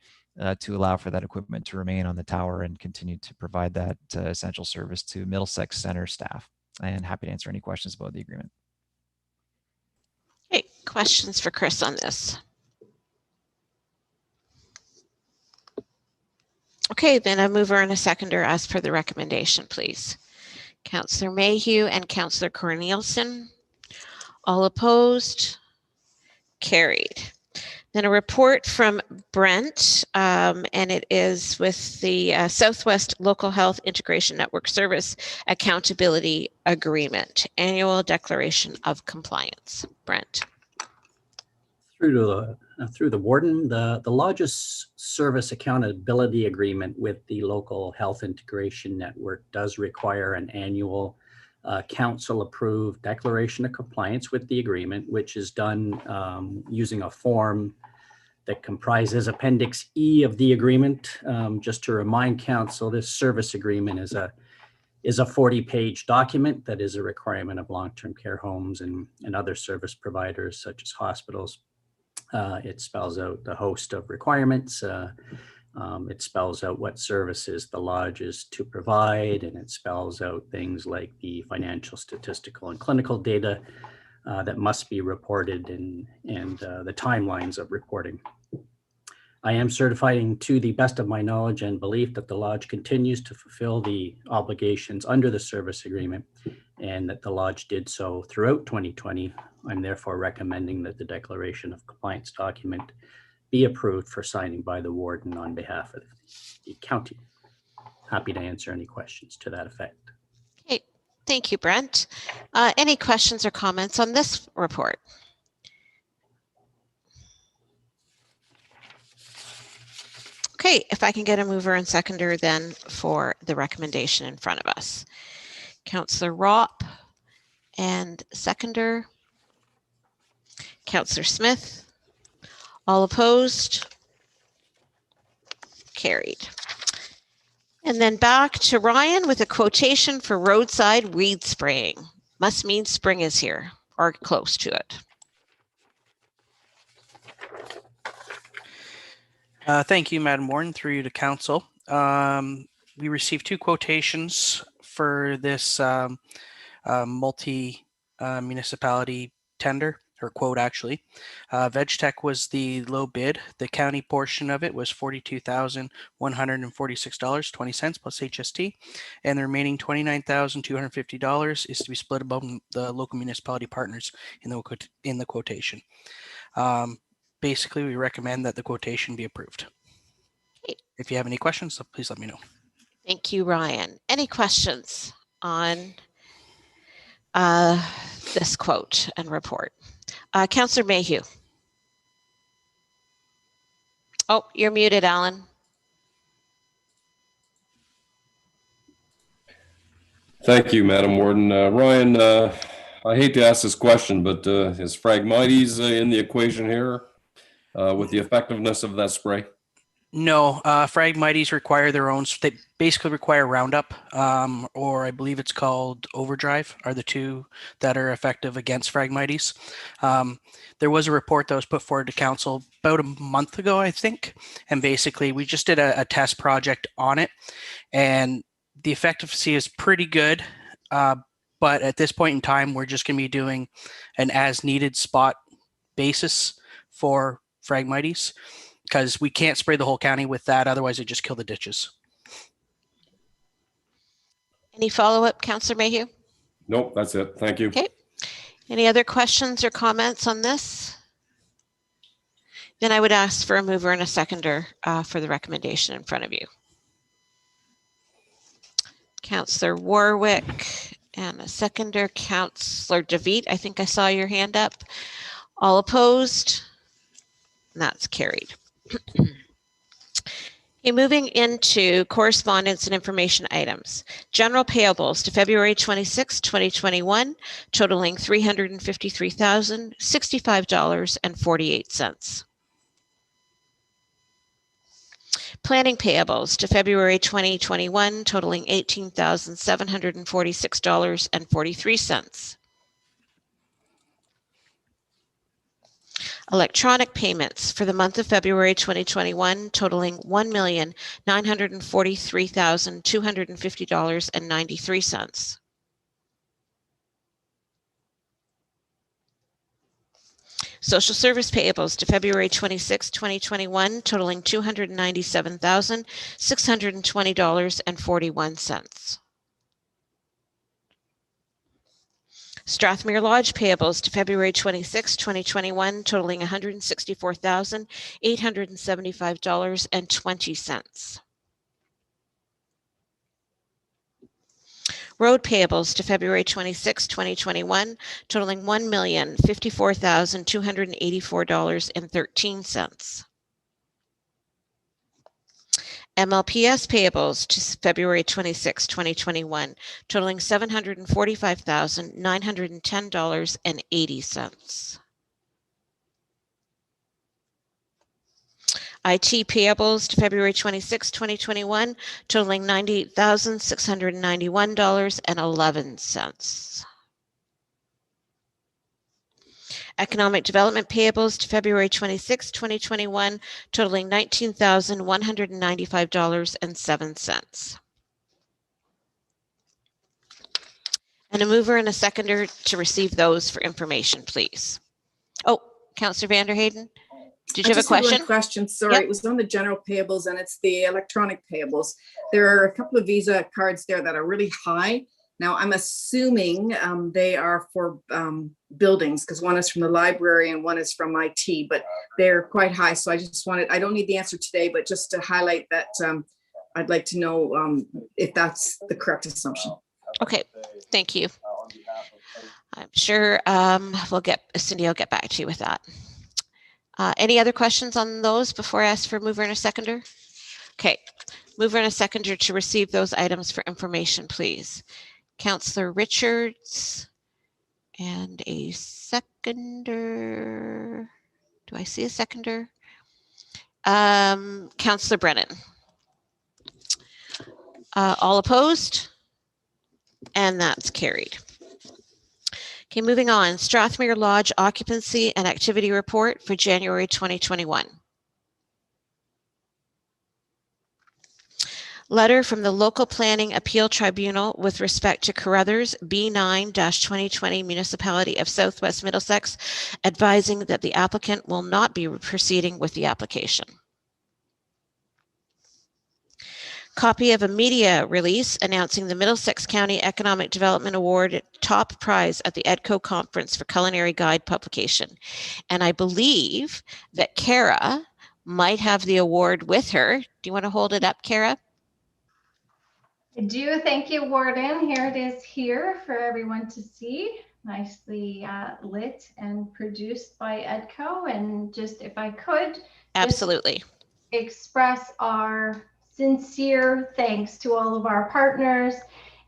to allow for that equipment to remain on the tower and continue to provide that essential service to Middlesex Centre staff. And happy to answer any questions about the agreement. Okay, questions for Chris on this? Okay, then a mover and a seconder as per the recommendation, please. Councillor Mayhew and Councillor Cornelius. All opposed? Carried. Then a report from Brent, and it is with the Southwest Local Health Integration Network Service Accountability Agreement, Annual Declaration of Compliance. Brent. Through the warden, the Lodge's Service Accountability Agreement with the Local Health Integration Network does require an annual council-approved declaration of compliance with the agreement, which is done using a form that comprises Appendix E of the agreement. Just to remind council, this service agreement is a 40-page document that is a requirement of long-term care homes and other service providers such as hospitals. It spells out the host of requirements. It spells out what services the lodge is to provide, and it spells out things like the financial, statistical, and clinical data that must be reported and the timelines of reporting. I am certifying to the best of my knowledge and belief that the lodge continues to fulfill the obligations under the service agreement and that the lodge did so throughout 2020. I'm therefore recommending that the declaration of compliance document be approved for signing by the warden on behalf of the county. Happy to answer any questions to that effect. Okay, thank you, Brent. Any questions or comments on this report? Okay, if I can get a mover and seconder then for the recommendation in front of us. Councillor Ropp and seconder, Councillor Smith. All opposed? Carried. And then back to Ryan with a quotation for roadside weed spraying. Must mean spring is here or close to it. Thank you, Madam Warden, through you to council. We received 2 quotations for this multi-municipality tender, or quote actually. VegTech was the low bid. The county portion of it was $42,146.20 plus HST, and the remaining $29,250 is to be split among the local municipality partners in the quotation. Basically, we recommend that the quotation be approved. Okay. If you have any questions, please let me know. Thank you, Ryan. Any questions on this quote and report? Councillor Mayhew. Oh, you're muted, Alan. Thank you, Madam Warden. Ryan, I hate to ask this question, but is Phragmites in the equation here with the effectiveness of that spray? No, Phragmites require their own. They basically require Roundup, or I believe it's called Overdrive, are the 2 that are effective against Phragmites. There was a report that was put forward to council about a month ago, I think, and basically we just did a test project on it, and the effectiveness is pretty good. But at this point in time, we're just going to be doing an as-needed spot basis for Phragmites, because we can't spray the whole county with that. Otherwise, it just kill the ditches. Any follow-up, Councillor Mayhew? Nope, that's it. Thank you. Okay. Any other questions or comments on this? Then I would ask for a mover and a seconder for the recommendation in front of you. Councillor Warwick and a seconder, Councillor DeVete. I think I saw your hand up. All opposed? And that's carried. Okay, moving into correspondence and information items. General payables to February 26, 2021, totaling $353,065.48. Planning payables to February 2021, totaling $18,746.43. Electronic payments for the month of February 2021 totaling $1,943,250.93. Social service payables to February 26, 2021 totaling $297,620.41. Strathmere Lodge payables to February 26, 2021 totaling $164,875.20. Road payables to February 26, 2021 totaling $1,054,284.13. MLPS payables to February 26, 2021, totaling $745,910.80. IT payables to February 26, 2021, totaling $98,691.11. Economic development payables to February 26, 2021, totaling $19,195.07. And a mover and a seconder to receive those for information, please. Oh, Councillor Vanderheyden, did you have a question? One question, sorry. Yep. It was on the general payables and it's the electronic payables. There are a couple of Visa cards there that are really high. Now, I'm assuming they are for buildings because one is from the library and one is from IT, but they're quite high. So I just wanted, I don't need the answer today, but just to highlight that I'd like to know if that's the correct assumption. Okay, thank you. I'm sure Cindy will get back to you with that. Any other questions on those before I ask for a mover and a seconder? Okay, mover and a seconder to receive those items for information, please. Councillor Richards and a seconder. Do I see a seconder? Councillor Brennan. All opposed? And that's carried. Okay, moving on. Strathmere Lodge occupancy and activity report for January 2021. Letter from the Local Planning Appeal Tribunal with respect to Carruthers B9-2020 Municipality of Southwest Middlesex, advising that the applicant will not be proceeding with the application. Copy of a media release announcing the Middlesex County Economic Development Award top prize at the EDCO Conference for Culinary Guide publication. And I believe that Kara might have the award with her. Do you want to hold it up, Kara? I do. Thank you, Warden. Here it is here for everyone to see. Nicely lit and produced by EDCO. And just if I could, absolutely, express our sincere thanks to all of our partners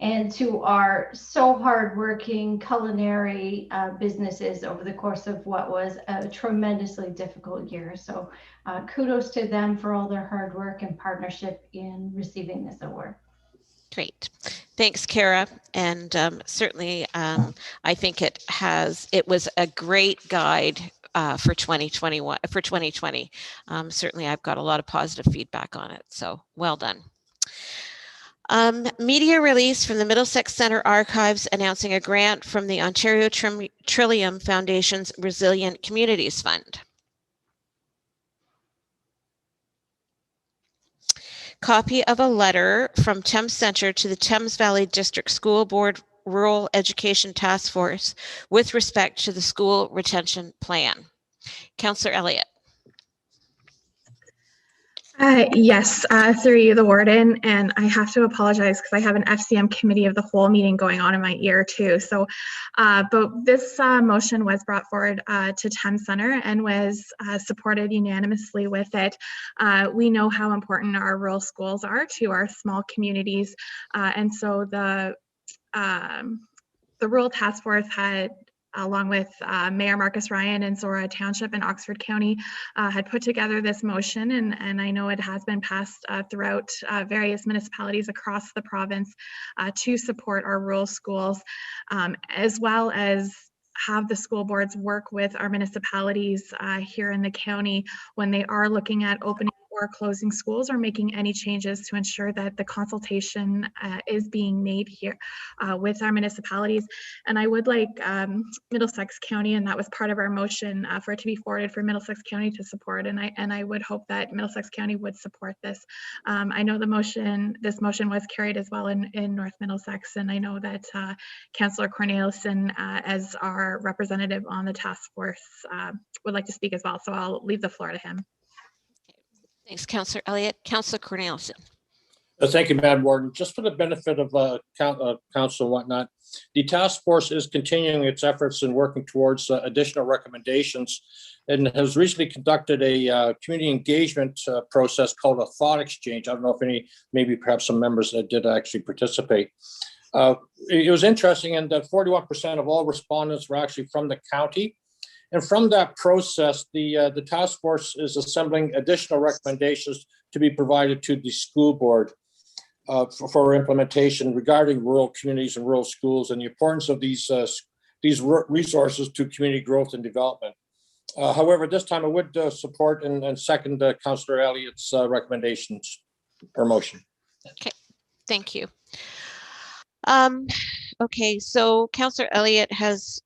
and to our so hardworking culinary businesses over the course of what was a tremendously difficult year. So kudos to them for all their hard work and partnership in receiving this award. Great. Thanks, Kara. And certainly, I think it was a great guide for 2020. Certainly, I've got a lot of positive feedback on it. So well done. Media release from the Middlesex Centre Archives announcing a grant from the Ontario Trillium Foundation's Resilient Communities Fund. Copy of a letter from Thames Centre to the Thames Valley District School Board Rural Education Task Force with respect to the school retention plan. Councillor Elliott. Yes, through you, the Warden, and I have to apologize because I have an FCM committee of the whole meeting going on in my ear too. So, but this motion was brought forward to Thames Centre and was supported unanimously with it. We know how important our rural schools are to our small communities, and so the Rural Task Force had, along with Mayor Marcus Ryan and Zora Township and Oxford County, had put together this motion, and I know it has been passed throughout various municipalities across the province to support our rural schools, as well as have the school boards work with our municipalities here in the county when they are looking at opening or closing schools or making any changes to ensure that the consultation is being made here with our municipalities. And I would like Middlesex County, and that was part of our motion, for it to be forwarded for Middlesex County to support. And I would hope that Middlesex County would support this. I know this motion was carried as well in North Middlesex, and I know that Councillor Cornelissen, as our representative on the task force, would like to speak as well. So I'll leave the floor to him. Thanks, Councillor Elliott. Councillor Cornelissen. Thank you, Madam Warden. Just for the benefit of council and whatnot, the task force is continuing its efforts and working towards additional recommendations, and has recently conducted a community engagement process called a thought exchange. I don't know if maybe perhaps some members that did actually participate. It was interesting in that 41% of all respondents were actually from the county. And from that process, the task force is assembling additional recommendations to be provided to the school board for implementation regarding rural communities and rural schools and the importance of these resources to community growth and development. However, this time I would support and second Councillor Elliott's recommendations or motion. Okay, thank you. Okay, so Councillor Elliott has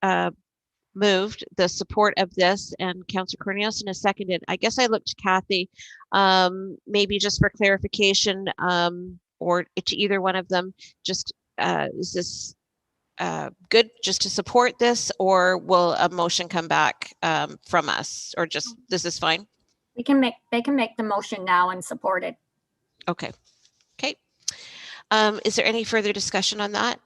moved the support of this, and Councillor Cornelius has seconded. I guess I looked to Kathy, maybe just for clarification, or to either one of them, just is this good just to support this, or will a motion come back from us, or just this is fine? They can make the motion now and support it. Okay. Okay. Is there any further discussion on that?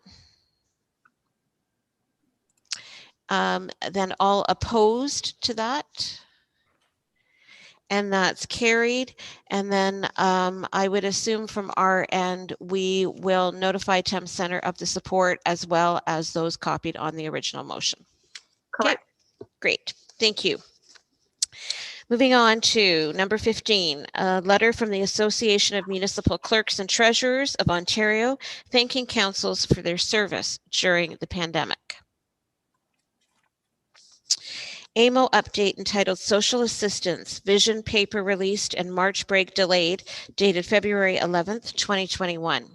Then all opposed to that? And that's carried. And then I would assume from our end, we will notify Thames Center of the support as well as those copied on the original motion. Correct. Okay. Great. Thank you. Moving on to number 15, a letter from the Association of Municipal Clerks and Treasurers of Ontario, thanking councils for their service during the pandemic. AMO update entitled Social Assistance, Vision Paper released and March break delayed, dated February 11th, 2021.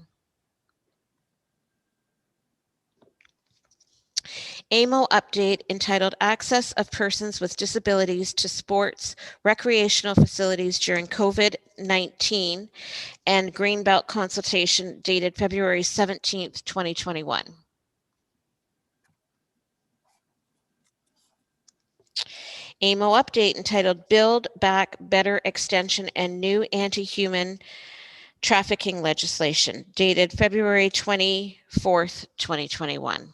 AMO update entitled Access of Persons with Disabilities to Sports, Recreational Facilities during COVID-19 and Greenbelt consultation dated February 17th, 2021. AMO update entitled Build Back Better Extension and New Anti-Human Trafficking Legislation dated February 24th, 2021.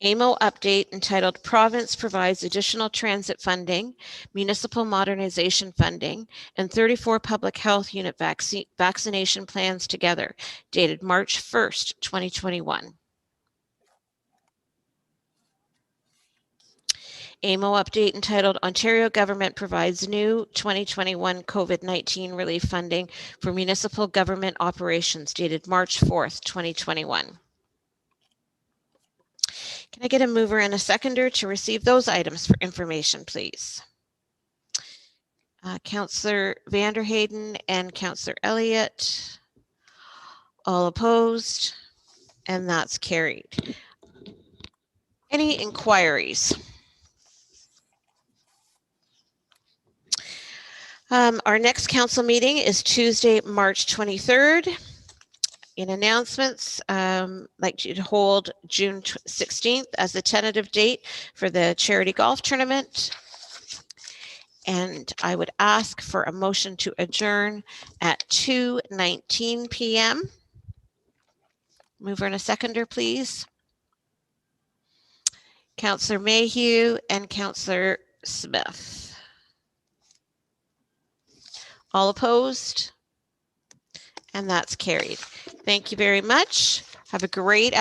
AMO update entitled Province Provides Additional Transit Funding, Municipal Modernization Funding, and 34 Public Health Unit Vaccination Plans Together dated March 1st, 2021. AMO update entitled Ontario Government Provides New 2021 COVID-19 Relief Funding for Municipal Government Operations dated March 4th, 2021. Can I get a mover and a seconder to receive those items for information, please? Councillor Vanderheyden and Councillor Elliott. All opposed, and that's carried. Any inquiries? Our next council meeting is Tuesday, March 23rd. In announcements, like to hold June 16th as the tentative date for the charity golf tournament. And I would ask for a motion to adjourn at 2:19 p.m. Mover and a seconder, please. Councillor Mayhew and Councillor Smith. All opposed? And that's carried. Thank you very much. Have a great